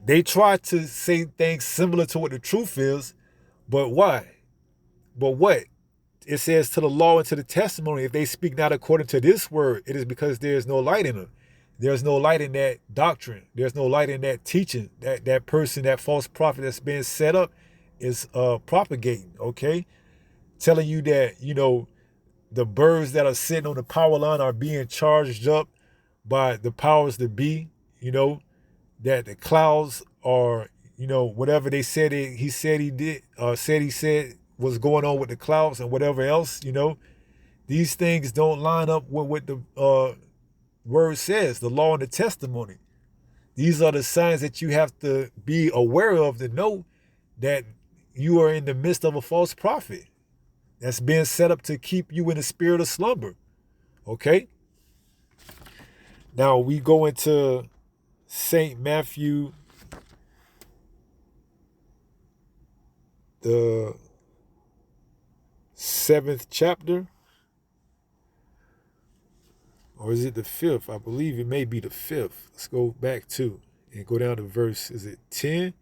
they try to say things similar to what the truth is, but why? But what? It says to the law and to the testimony, if they speak not according to this word, it is because there is no light in them. There's no light in that doctrine. There's no light in that teaching. That person, that false prophet that's been set up is propagating, okay? Telling you that, you know, the birds that are sitting on the power line are being charged up by the powers that be, you know, that the clouds are, whatever they said he said was going on with the clouds and whatever else, these things don't line up with what the word says, the law and the testimony. These are the signs that you have to be aware of to know that you are in the midst of a false prophet that's being set up to keep you in the spirit of slumber. Okay? Now we go into St. Matthew, the 7th chapter. Or is it the 5th? I believe it may be the 5th. Let's go back and go down to verse, is it 10?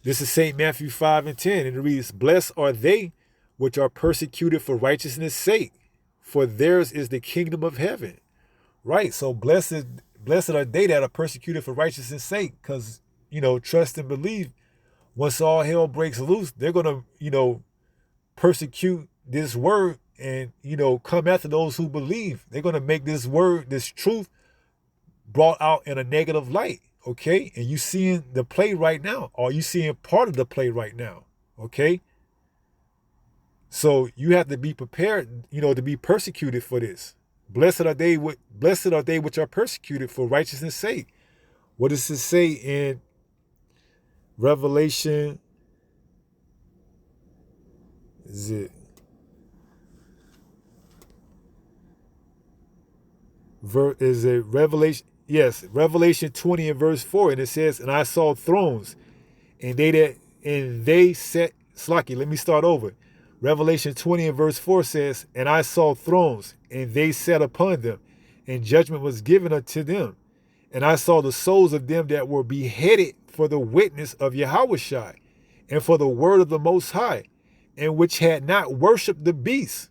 This is St. Matthew 5:10, and it reads, "Blessed are they which are persecuted for righteousness' sake, for theirs is the kingdom of heaven." Right, so blessed are they that are persecuted for righteousness' sake, because, trust and believe, once all hell breaks loose, they're going to, persecute this word and, come after those who believe. They're going to make this word, this truth, brought out in a negative light, okay? And you seeing the play right now, or you seeing part of the play right now, okay? So you have to be prepared, to be persecuted for this. Blessed are they which are persecuted for righteousness' sake. What does it say in Revelation? Is it Revelation? Yes, Revelation 20 and verse 4, and it says, "And I saw thrones, and they sat." Slacky, let me start over. Revelation 20 and verse 4 says, "And I saw thrones, and they sat upon them, and judgment was given unto them. And I saw the souls of them that were beheaded for the witness of Yahushua, and for the word of the Most High, and which had not worshipped the beast,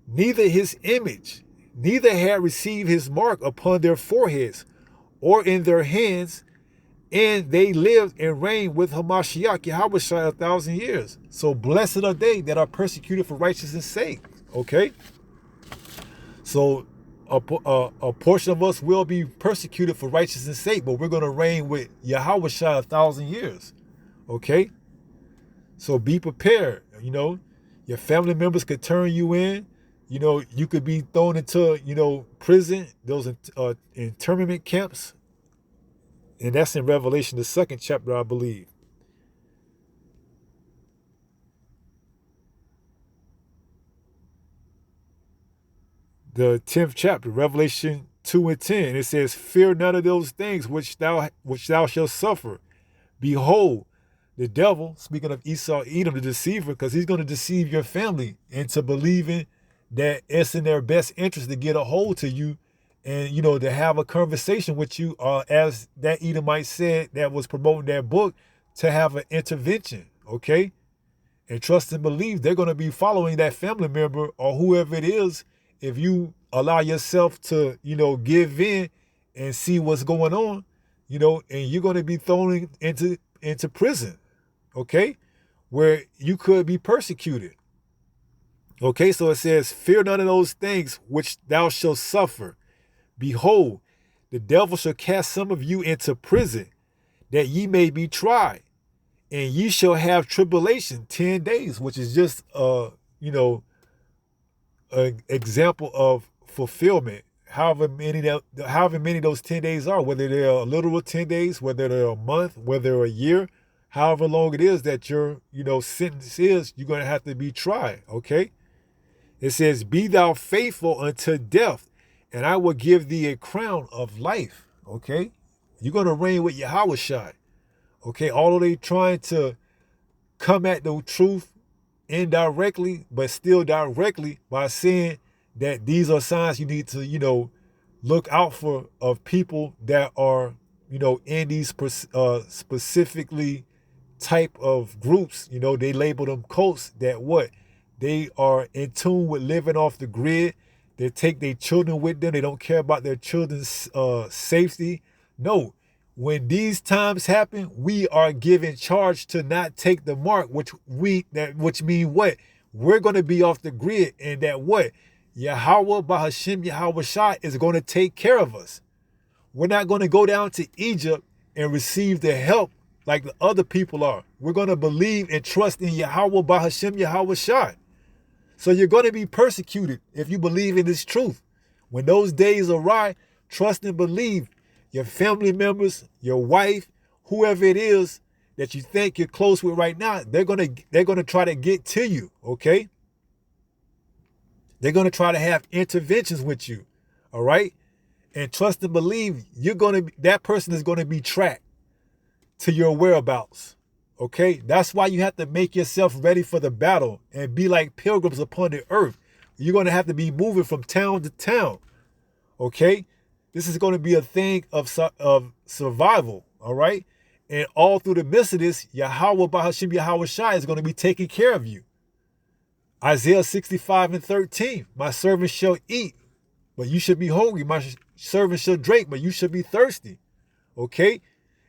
neither his image, neither had received his mark upon their foreheads or in their hands, and they lived and reigned with Hamashiach Yahushua 1,000 years." So blessed are they that are persecuted for righteousness' sake. Okay? So a portion of us will be persecuted for righteousness' sake, but we're going to reign with Yahushua 1,000 years. Okay? So be prepared. Your family members could turn you in. You could be thrown into, prison, those internment camps. And that's in Revelation, the 2nd chapter, I believe. The 10th chapter, Revelation 2 and 10. It says, "Fear none of those things which thou shalt suffer. Behold, the devil," speaking of Esau, Edom, the deceiver, because he's going to deceive your family into believing that it's in their best interest to get a hold to you and, to have a conversation with you, as that Edomite said that was promoting that book, to have an intervention, okay? And trust and believe they're going to be following that family member or whoever it is if you allow yourself to, give in and see what's going on, and you're going to be thrown into prison, okay, where you could be persecuted. Okay, so it says, "Fear none of those things which thou shalt suffer. Behold, the devil shall cast some of you into prison, that ye may be tried. And ye shall have tribulation 10 days, which is just, an example of fulfillment. However many those 10 days are, whether they're a literal 10 days, whether they're a month, whether they're a year, however long it is that your, sentence is, you're going to have to be tried, okay? It says, "Be thou faithful unto death, and I will give thee a crown of life." Okay? You're going to reign with Yahushua. Okay? Although they trying to come at the truth indirectly, but still directly by saying that these are signs you need to, look out for of people that are, in these specifically type of groups. They label them cults that what? They are in tune with living off the grid. They take their children with them. They don't care about their children's safety. No, when these times happen, we are given charge to not take the mark, which mean what? We're going to be off the grid, and that what? Yahweh Bahashim Yahushua is going to take care of us. We're not going to go down to Egypt and receive the help like the other people are. We're going to believe and trust in Yahweh Bahashem Yahweh Shai. So you're going to be persecuted if you believe in this truth. When those days arrive, trust and believe. Your family members, your wife, whoever it is that you think you're close with right now, they're gonna try to get to you, okay? They're gonna try to have interventions with you, all right? And trust and believe that person is gonna be tracked to your whereabouts, okay? That's why you have to make yourself ready for the battle and be like pilgrims upon the earth. You're gonna have to be moving from town to town, okay? This is going to be a thing of survival, all right? And all through the midst of this, Yahweh Bahashem Yahweh Shai is going to be taking care of you. Isaiah 65:13, my servant shall eat, but you should be hungry. My servant shall drink, but you should be thirsty, okay?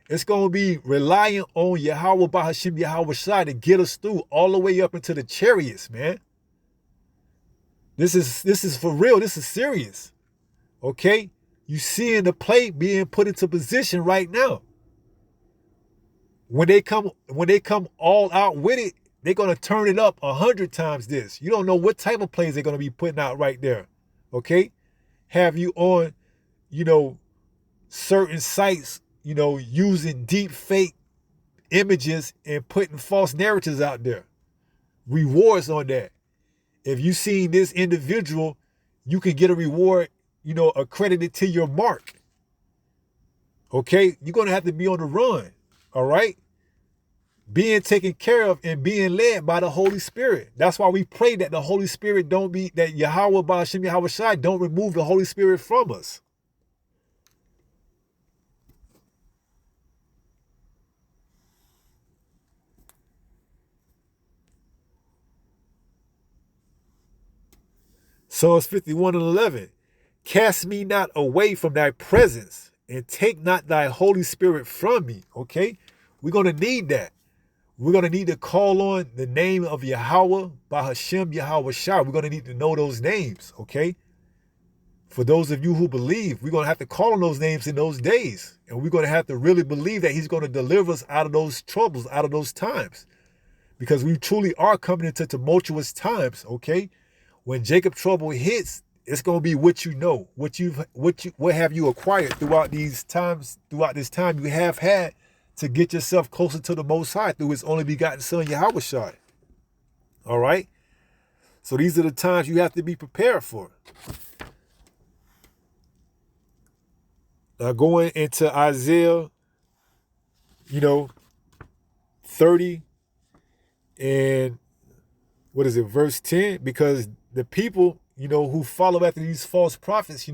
It's going to be relying on Yahweh Bahashem Yahweh Shai to get us through all the way up into the chariots, man. This is for real. This is serious, okay? You seeing the plate being put into position right now. When they come all out with it, they're gonna turn it up 100 times this. You don't know what type of plays they're gonna be putting out right there. Okay? Have you on, certain sites, using deep fake images and putting false narratives out there. Rewards on that. If you seen this individual, you can get a reward, accredited to your mark. Okay? You're going to have to be on the run. All right? Being taken care of and being led by the Holy Spirit. That's why we pray that the Holy Spirit that Yahweh Ba'ashem Yahweh Shai don't remove the Holy Spirit from us. Psalms 51:11. Cast me not away from thy presence and take not thy Holy Spirit from me. Okay? We're going to need that. We're going to need to call on the name of Yahweh, Bahashem, Yahweh Shai. We're going to need to know those names, okay? For those of you who believe, we're going to have to call on those names in those days. And we're going to have to really believe that he's going to deliver us out of those troubles, out of those times. Because we truly are coming into tumultuous times, okay? When Jacob trouble hits, it's going to be what you know, what have you acquired throughout this time you have had to get yourself closer to the Most High through his only begotten Son, Yahweh Shai. All right? So these are the times you have to be prepared for. Now going into Isaiah, 30 and verse 10, because the people, who follow after these false prophets,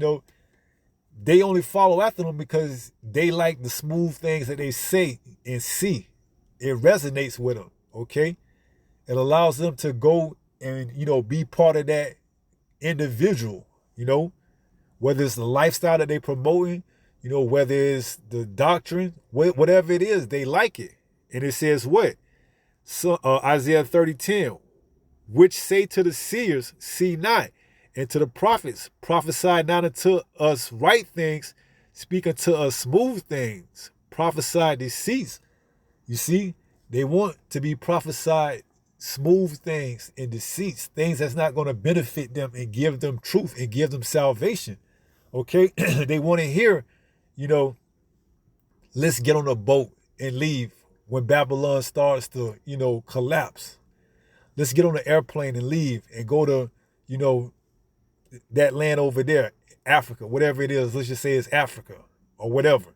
they only follow after them because they like the smooth things that they say and see. It resonates with them, okay? It allows them to go and, be part of that individual, whether it's the lifestyle that they're promoting, whether it's the doctrine, whatever it is, they like it. And it says what? So, Isaiah 30:10, which say to the seers, see not, and to the prophets, prophesy not unto us right things, speak unto us smooth things, prophesy deceits. You see, they want to be prophesied smooth things and deceits, things that's not going to benefit them and give them truth and give them salvation. Okay? They want to hear, let's get on a boat and leave when Babylon starts to, collapse. Let's get on an airplane and leave and go to, that land over there, Africa, whatever it is. Let's just say it's Africa or whatever.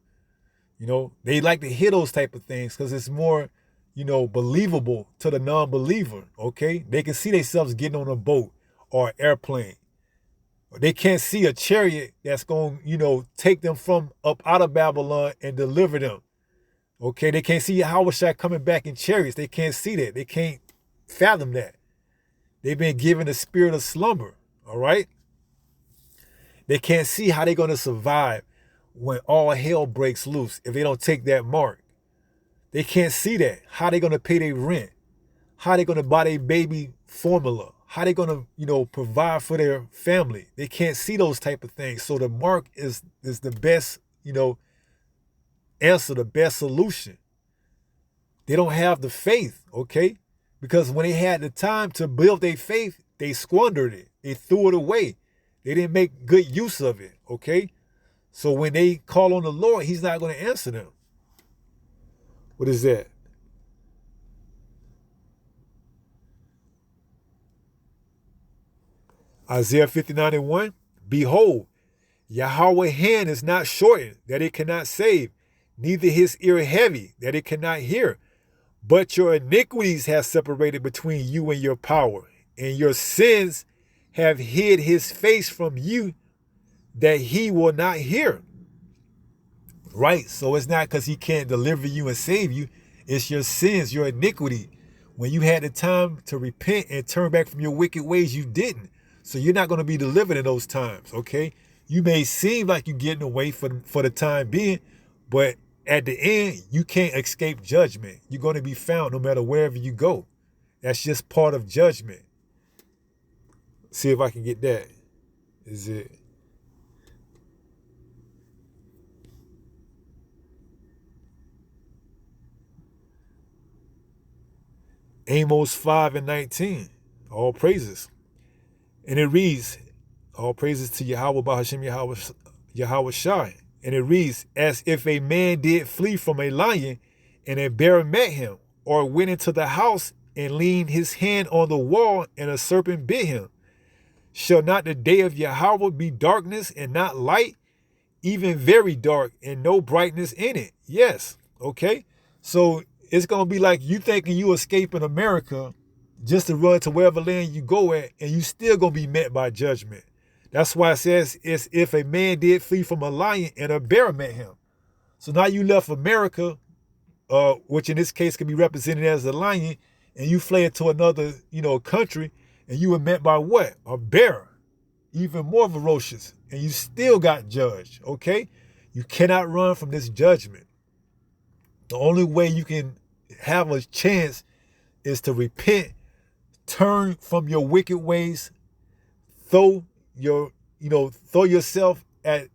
They like to hear those type of things because it's more, believable to the non-believer, okay? They can see themselves getting on a boat or an airplane. They can't see a chariot that's going, take them from up out of Babylon and deliver them, okay? They can't see Yahweh Shai coming back in chariots. They can't see that. They can't fathom that. They've been given a spirit of slumber, all right? They can't see how they're going to survive when all hell breaks loose if they don't take that mark. They can't see that. How they going to pay their rent? How they going to buy their baby formula? How they going to, provide for their family? They can't see those type of things. So the mark is the best, answer, the best solution. They don't have the faith, okay? Because when they had the time to build their faith, they squandered it. They threw it away. They didn't make good use of it, okay? So when they call on the Lord, he's not going to answer them. What is that? Isaiah 59:1. Behold, Yahweh's hand is not shortened, that it cannot save, neither his ear heavy, that it cannot hear. But your iniquities have separated between you and your power, and your sins have hid his face from you, that he will not hear. Right? So it's not because he can't deliver you and save you. It's your sins, your iniquity. When you had the time to repent and turn back from your wicked ways, you didn't. So you're not going to be delivered in those times, okay? You may seem like you're getting away for the time being, but at the end, you can't escape judgment. You're going to be found no matter wherever you go. That's just part of judgment. See if I can get that. Is it? Amos 5:19. All praises. And it reads, all praises to Yahweh Bahashem Yahweh Shai. And it reads, as if a man did flee from a lion and a bear met him, or went into the house and leaned his hand on the wall and a serpent bit him. Shall not the day of Yahweh be darkness and not light, even very dark and no brightness in it? Yes. Okay. So it's going to be like you thinking you escaping America just to run to wherever land you go at, and you still going to be met by judgment. That's why it says it's if a man did flee from a lion and a bear met him. So now you left America, which in this case could be represented as a lion, and you fled to another, country, and you were met by what? A bear, even more ferocious, and you still got judged, okay? You cannot run from this judgment. The only way you can have a chance is to repent, turn from your wicked ways, throw yourself at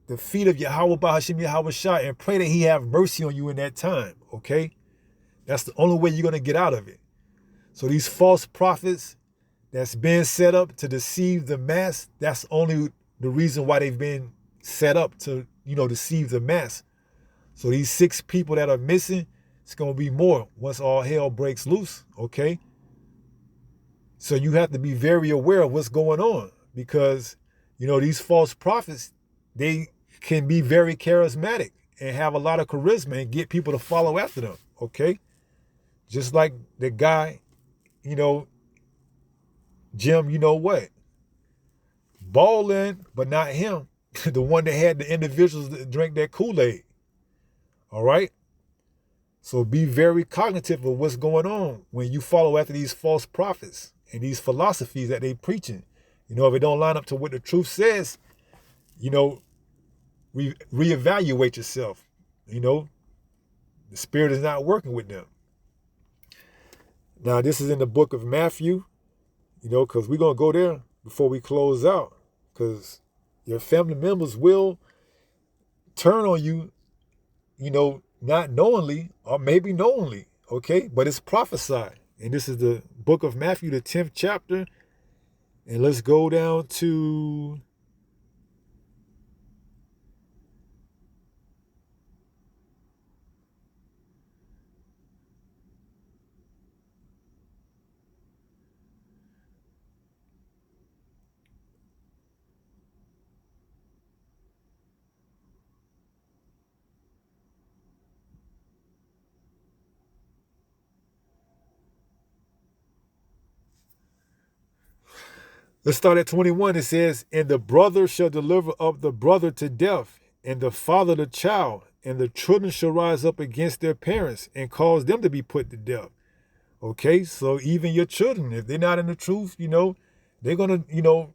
the feet of Yahweh Bahashem Yahweh Shai and pray that he have mercy on you in that time, okay? That's the only way you're going to get out of it. So these false prophets that's been set up to deceive the mass, that's only the reason why they've been set up to, deceive the mass. So these 6 people that are missing, it's going to be more once all hell breaks loose, okay? So you have to be very aware of what's going on because, these false prophets, they can be very charismatic and have a lot of charisma and get people to follow after them, okay? Just like the guy, Jim, balling, but not him. The one that had the individuals that drink that Kool-Aid, all right? So be very cognitive of what's going on when you follow after these false prophets and these philosophies that they preaching. If it don't line up to what the truth says, reevaluate yourself. The spirit is not working with them. Now, this is in the book of Matthew, because we're going to go there before we close out, because your family members will turn on you, not knowingly or maybe knowingly, okay? But it's prophesied. And this is the book of Matthew, the 10th chapter. And let's go down to let's start at 21. It says, and the brother shall deliver up the brother to death, and the father the child, and the children shall rise up against their parents and cause them to be put to death. Okay, so even your children, if they're not in the truth, they're going to,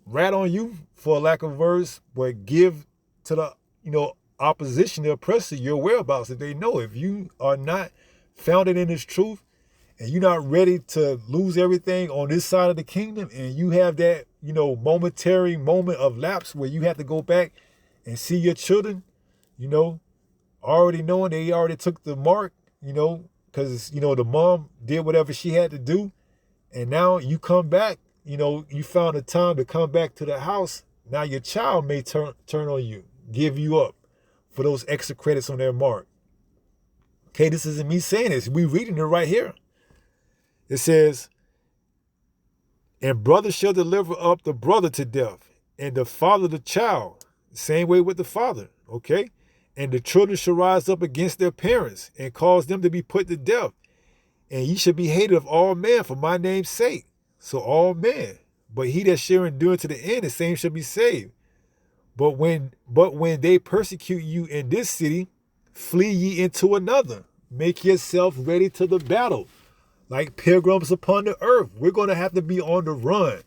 rat on you for lack of words, but give to the, opposition, the oppressor, your whereabouts if they know. If you are not founded in this truth, and you're not ready to lose everything on this side of the kingdom, and you have that, momentary moment of lapse where you have to go back and see your children, already knowing they already took the mark, because, the mom did whatever she had to do. And now you come back, you found a time to come back to the house. Now your child may turn on you, give you up for those extra credits on their mark. Okay, this isn't me saying this. We reading it right here. It says, and brother shall deliver up the brother to death, and the father the child. Same way with the father, okay? And the children shall rise up against their parents and cause them to be put to death. And ye shall be hated of all men for my name's sake. So all men. But he that shall endure to the end, the same shall be saved. But when they persecute you in this city, flee ye into another. Make yourself ready to the battle. Like pilgrims upon the earth. We're going to have to be on the run.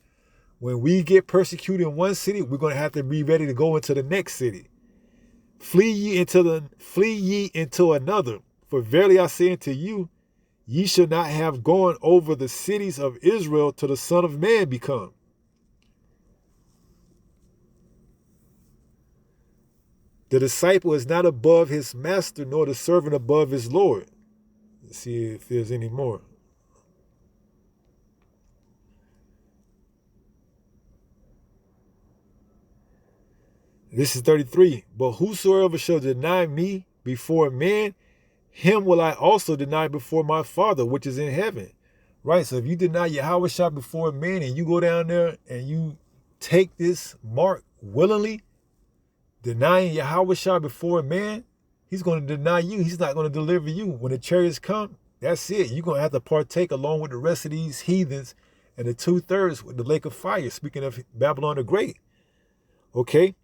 When we get persecuted in one city, we're going to have to be ready to go into the next city. Flee ye into another. For verily I say unto you, ye shall not have gone over the cities of Israel till the Son of Man be come. The disciple is not above his master, nor the servant above his Lord. Let's see if there's any more. This is 33. But whosoever shall deny me before men, him will I also deny before my Father which is in heaven. Right? So if you deny Yahushua before men and you go down there and you take this mark willingly, denying Yahushua before man, he's going to deny you. He's not going to deliver you. When the chariots come, that's it. You're going to have to partake along with the rest of these heathens and the 2/3 with the lake of fire. Speaking of Babylon the Great. Okay?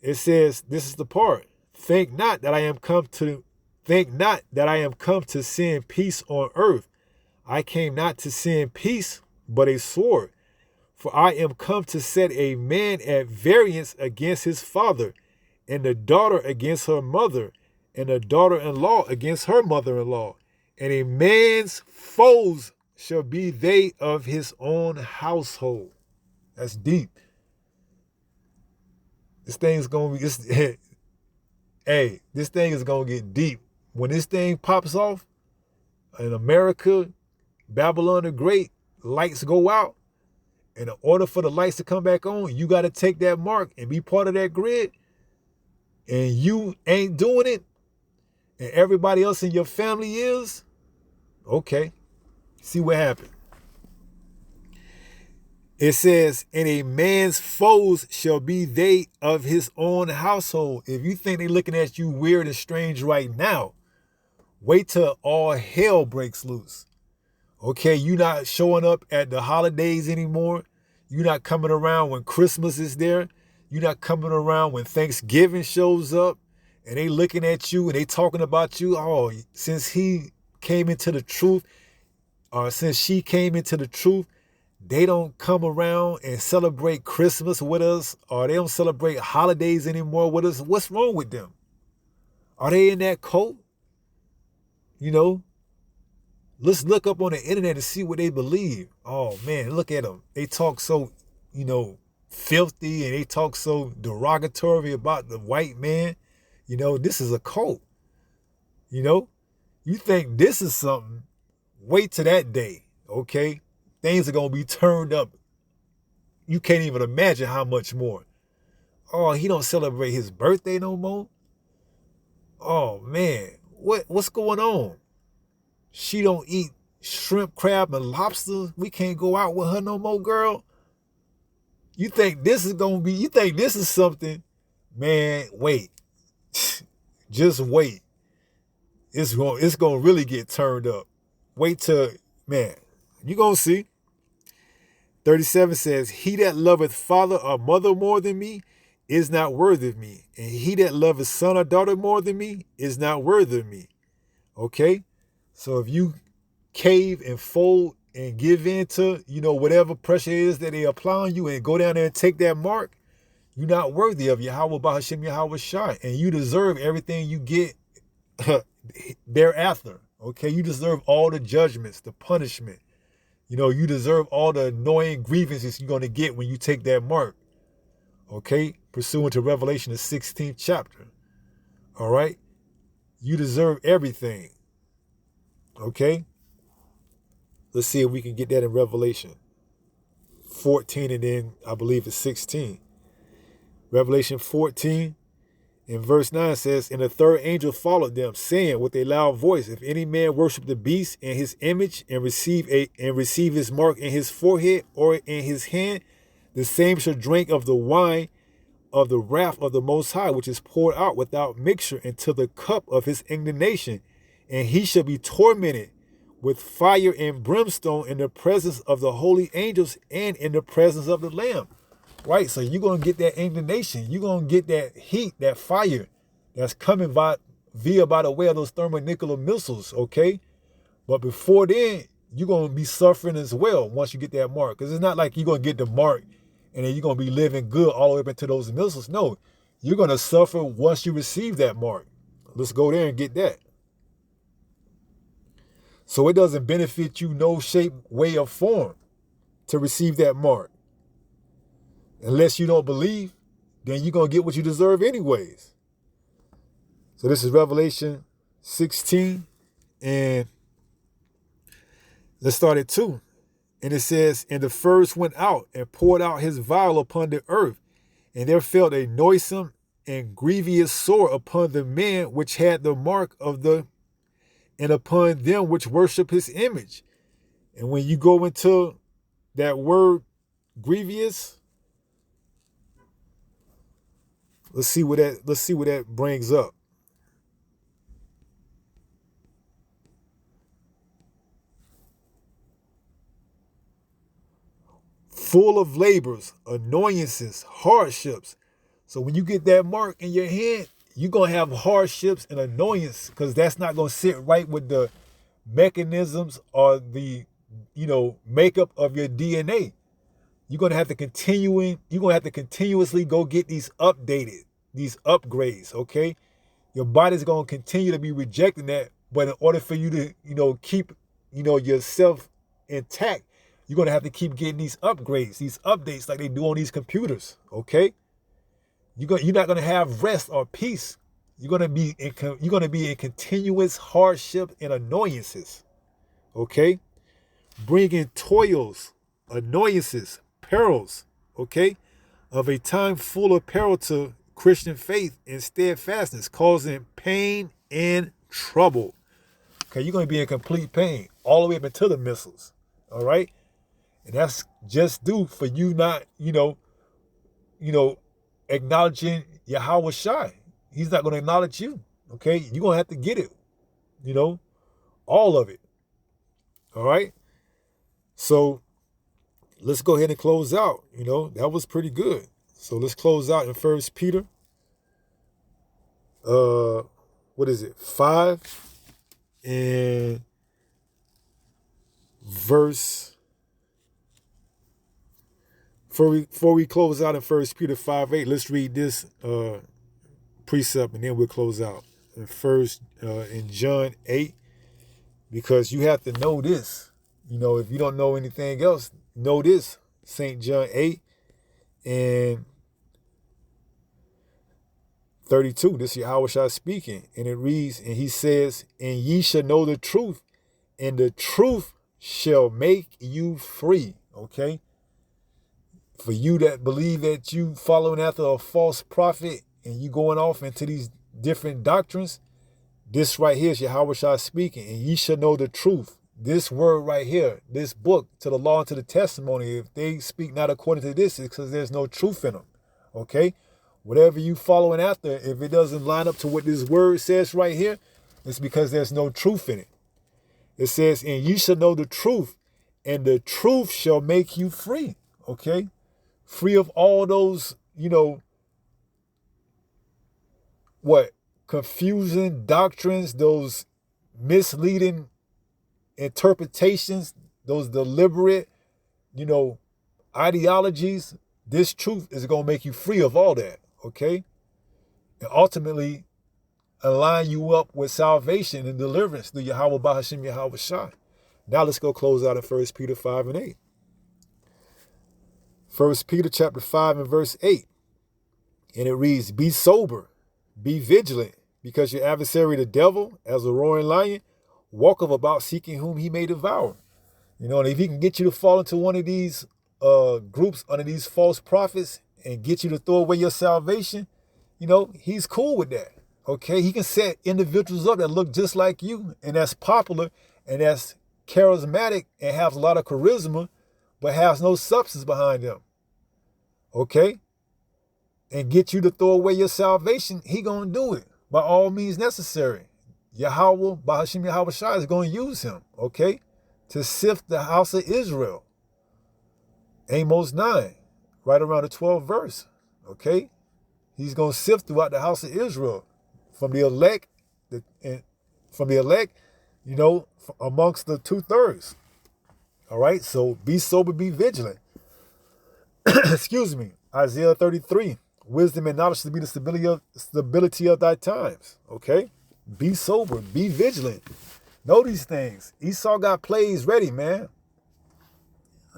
It says, this is the part. Think not that I am come to send peace on earth. I came not to send peace, but a sword. For I am come to set a man at variance against his father, and the daughter against her mother, and the daughter-in-law against her mother-in-law. And a man's foes shall be they of his own household. That's deep. This thing's going to be, this thing is going to get deep. When this thing pops off in America, Babylon the Great, lights go out. And in order for the lights to come back on, you got to take that mark and be part of that grid. And you ain't doing it. And everybody else in your family is. Okay. See what happened. It says, and a man's foes shall be they of his own household. If you think they're looking at you weird and strange right now, wait till all hell breaks loose. Okay, you're not showing up at the holidays anymore. You're not coming around when Christmas is there. You're not coming around when Thanksgiving shows up. And they looking at you and they talking about you. Oh, since he came into the truth, or since she came into the truth, they don't come around and celebrate Christmas with us, or they don't celebrate holidays anymore with us. What's wrong with them? Are they in that cult? Let's look up on the internet and see what they believe. Oh man, look at them. They talk so, filthy, and they talk so derogatory about the white man. This is a cult. You think this is something, wait till that day, okay? Things are going to be turned up. You can't even imagine how much more. Oh, he don't celebrate his birthday no more? Oh, man. What's going on? She don't eat shrimp, crab, and lobster? We can't go out with her no more, girl? You think this is something? Man, wait. Just wait. It's going to really get turned up. Wait till, man, you're going to see. 37 says, he that loveth father or mother more than me is not worthy of me. And he that loveth son or daughter more than me is not worthy of me. Okay? So if you cave and fold and give in to, whatever pressure is that they apply on you and go down there and take that mark, you're not worthy of Yahweh Bahashem Yahweh Shai. And you deserve everything you get thereafter. Okay? You deserve all the judgments, the punishment. You deserve all the annoying grievances you're going to get when you take that mark. Okay? Pursuant to Revelation, the 16th chapter. All right? You deserve everything. Okay? Let's see if we can get that in Revelation 14 and then I believe it's 16. Revelation 14 in verse 9 says, "And the third angel followed them, saying with a loud voice, If any man worship the beast and his image and receive his mark in his forehead or in his hand, the same shall drink of the wine of the wrath of the Most High, which is poured out without mixture into the cup of his indignation, and he shall be tormented with fire and brimstone in the presence of the holy angels and in the presence of the Lamb." Right? So you're going to get that indignation. You're going to get that heat, that fire that's coming by the way of those thermonuclear missiles, okay? But before then, you're going to be suffering as well once you get that mark. Because it's not like you're going to get the mark and then you're going to be living good all the way up into those missiles. No, you're going to suffer once you receive that mark. Let's go there and get that. So it doesn't benefit you no shape, way, or form to receive that mark. Unless you don't believe, then you're going to get what you deserve anyways. So this is Revelation 16, and let's start at 2. And it says, "And the first went out and poured out his vial upon the earth, and there fell a noisome and grievous sore upon the man which had the mark of the, and upon them which worship his image." And when you go into that word grievous, let's see what that brings up. Full of labors, annoyances, hardships. So when you get that mark in your hand, you're going to have hardships and annoyance because that's not going to sit right with the mechanisms or the, makeup of your DNA. You're going to have to continuously go get these upgrades, okay? Your body's going to continue to be rejecting that, but in order for you to, keep, yourself intact, you're going to have to keep getting these upgrades, these updates like they do on these computers, okay? You're not going to have rest or peace. You're going to be in continuous hardship and annoyances, okay? Bringing toils, annoyances, perils, okay, of a time full of peril to Christian faith and steadfastness, causing pain and trouble. Okay, you're going to be in complete pain all the way up into the missiles, all right? And that's just due for you not, acknowledging Yahweh Shai. He's not going to acknowledge you, okay? You're going to have to get it, all of it, all right? So let's go ahead and close out. That was pretty good. So let's close out in 1 Peter. 5 and verse. Before we close out in 1 Peter 5:8, let's read this precept and then we'll close out. In John 8, because you have to know this. If you don't know anything else, know this. St. John 8 and 32. This is Yahweh Shai speaking. And it reads, and he says, "And ye shall know the truth, and the truth shall make you free." Okay? For you that believe that you following after a false prophet and you going off into these different doctrines, this right here is Yahweh Shai speaking. And ye shall know the truth. This word right here, this book, to the law and to the testimony, if they speak not according to this, it's because there's no truth in them. Okay? Whatever you following after, if it doesn't line up to what this word says right here, it's because there's no truth in it. It says, "And ye shall know the truth, and the truth shall make you free." Okay? Free of all those, confusing doctrines, those misleading interpretations, those deliberate, ideologies. This truth is going to make you free of all that, okay? And ultimately align you up with salvation and deliverance through Yahweh Bahashim Yahweh Shai. Now let's go close out in 1 Peter 5 and 8. 1 Peter chapter 5 and verse 8. And it reads, "Be sober, be vigilant, because your adversary the devil, as a roaring lion, walketh about seeking whom he may devour. You know, and if he can get you to fall into one of these groups under these false prophets and get you to throw away your salvation, you know, he's cool with that. Okay, he can set individuals up that look just like you and that's popular and that's charismatic and has a lot of charisma, but has no substance behind them. Okay? And get you to throw away your salvation, he gonna do it by all means necessary. Yahweh, Bahashim Yahweh Shai, is gonna use him, okay, to sift the house of Israel. Amos 9, right around the 12th verse, okay? He's gonna sift throughout the house of Israel from the elect, you know, amongst the 2/3. All right, so be sober, be vigilant. Excuse me. Isaiah 33, wisdom and knowledge to be the stability of thy times. Okay, be sober, be vigilant. Know these things. Esau got plays ready, man.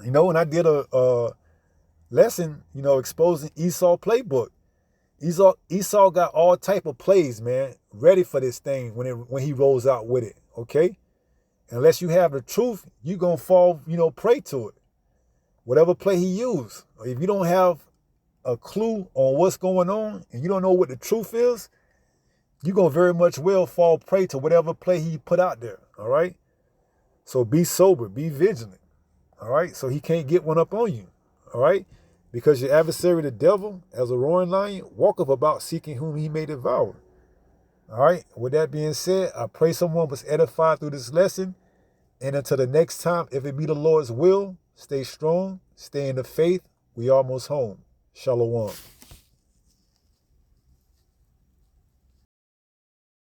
You know, and I did a lesson, you know, exposing Esau playbook. Esau got all type of plays, man, ready for this thing when he rolls out with it. Okay, unless you have the truth, you gonna fall, you know, prey to it. Whatever play he used, if you don't have a clue on what's going on and you don't know what the truth is, you're gonna very much well fall prey to whatever play he put out there. All right, so be sober, be vigilant. All right, so he can't get one up on you. All right, because your adversary, the devil, as a roaring lion, walketh about seeking whom he may devour. All right, with that being said, I pray someone was edified through this lesson. And until the next time, if it be the Lord's will, stay strong, stay in the faith. We almost home. Shalom.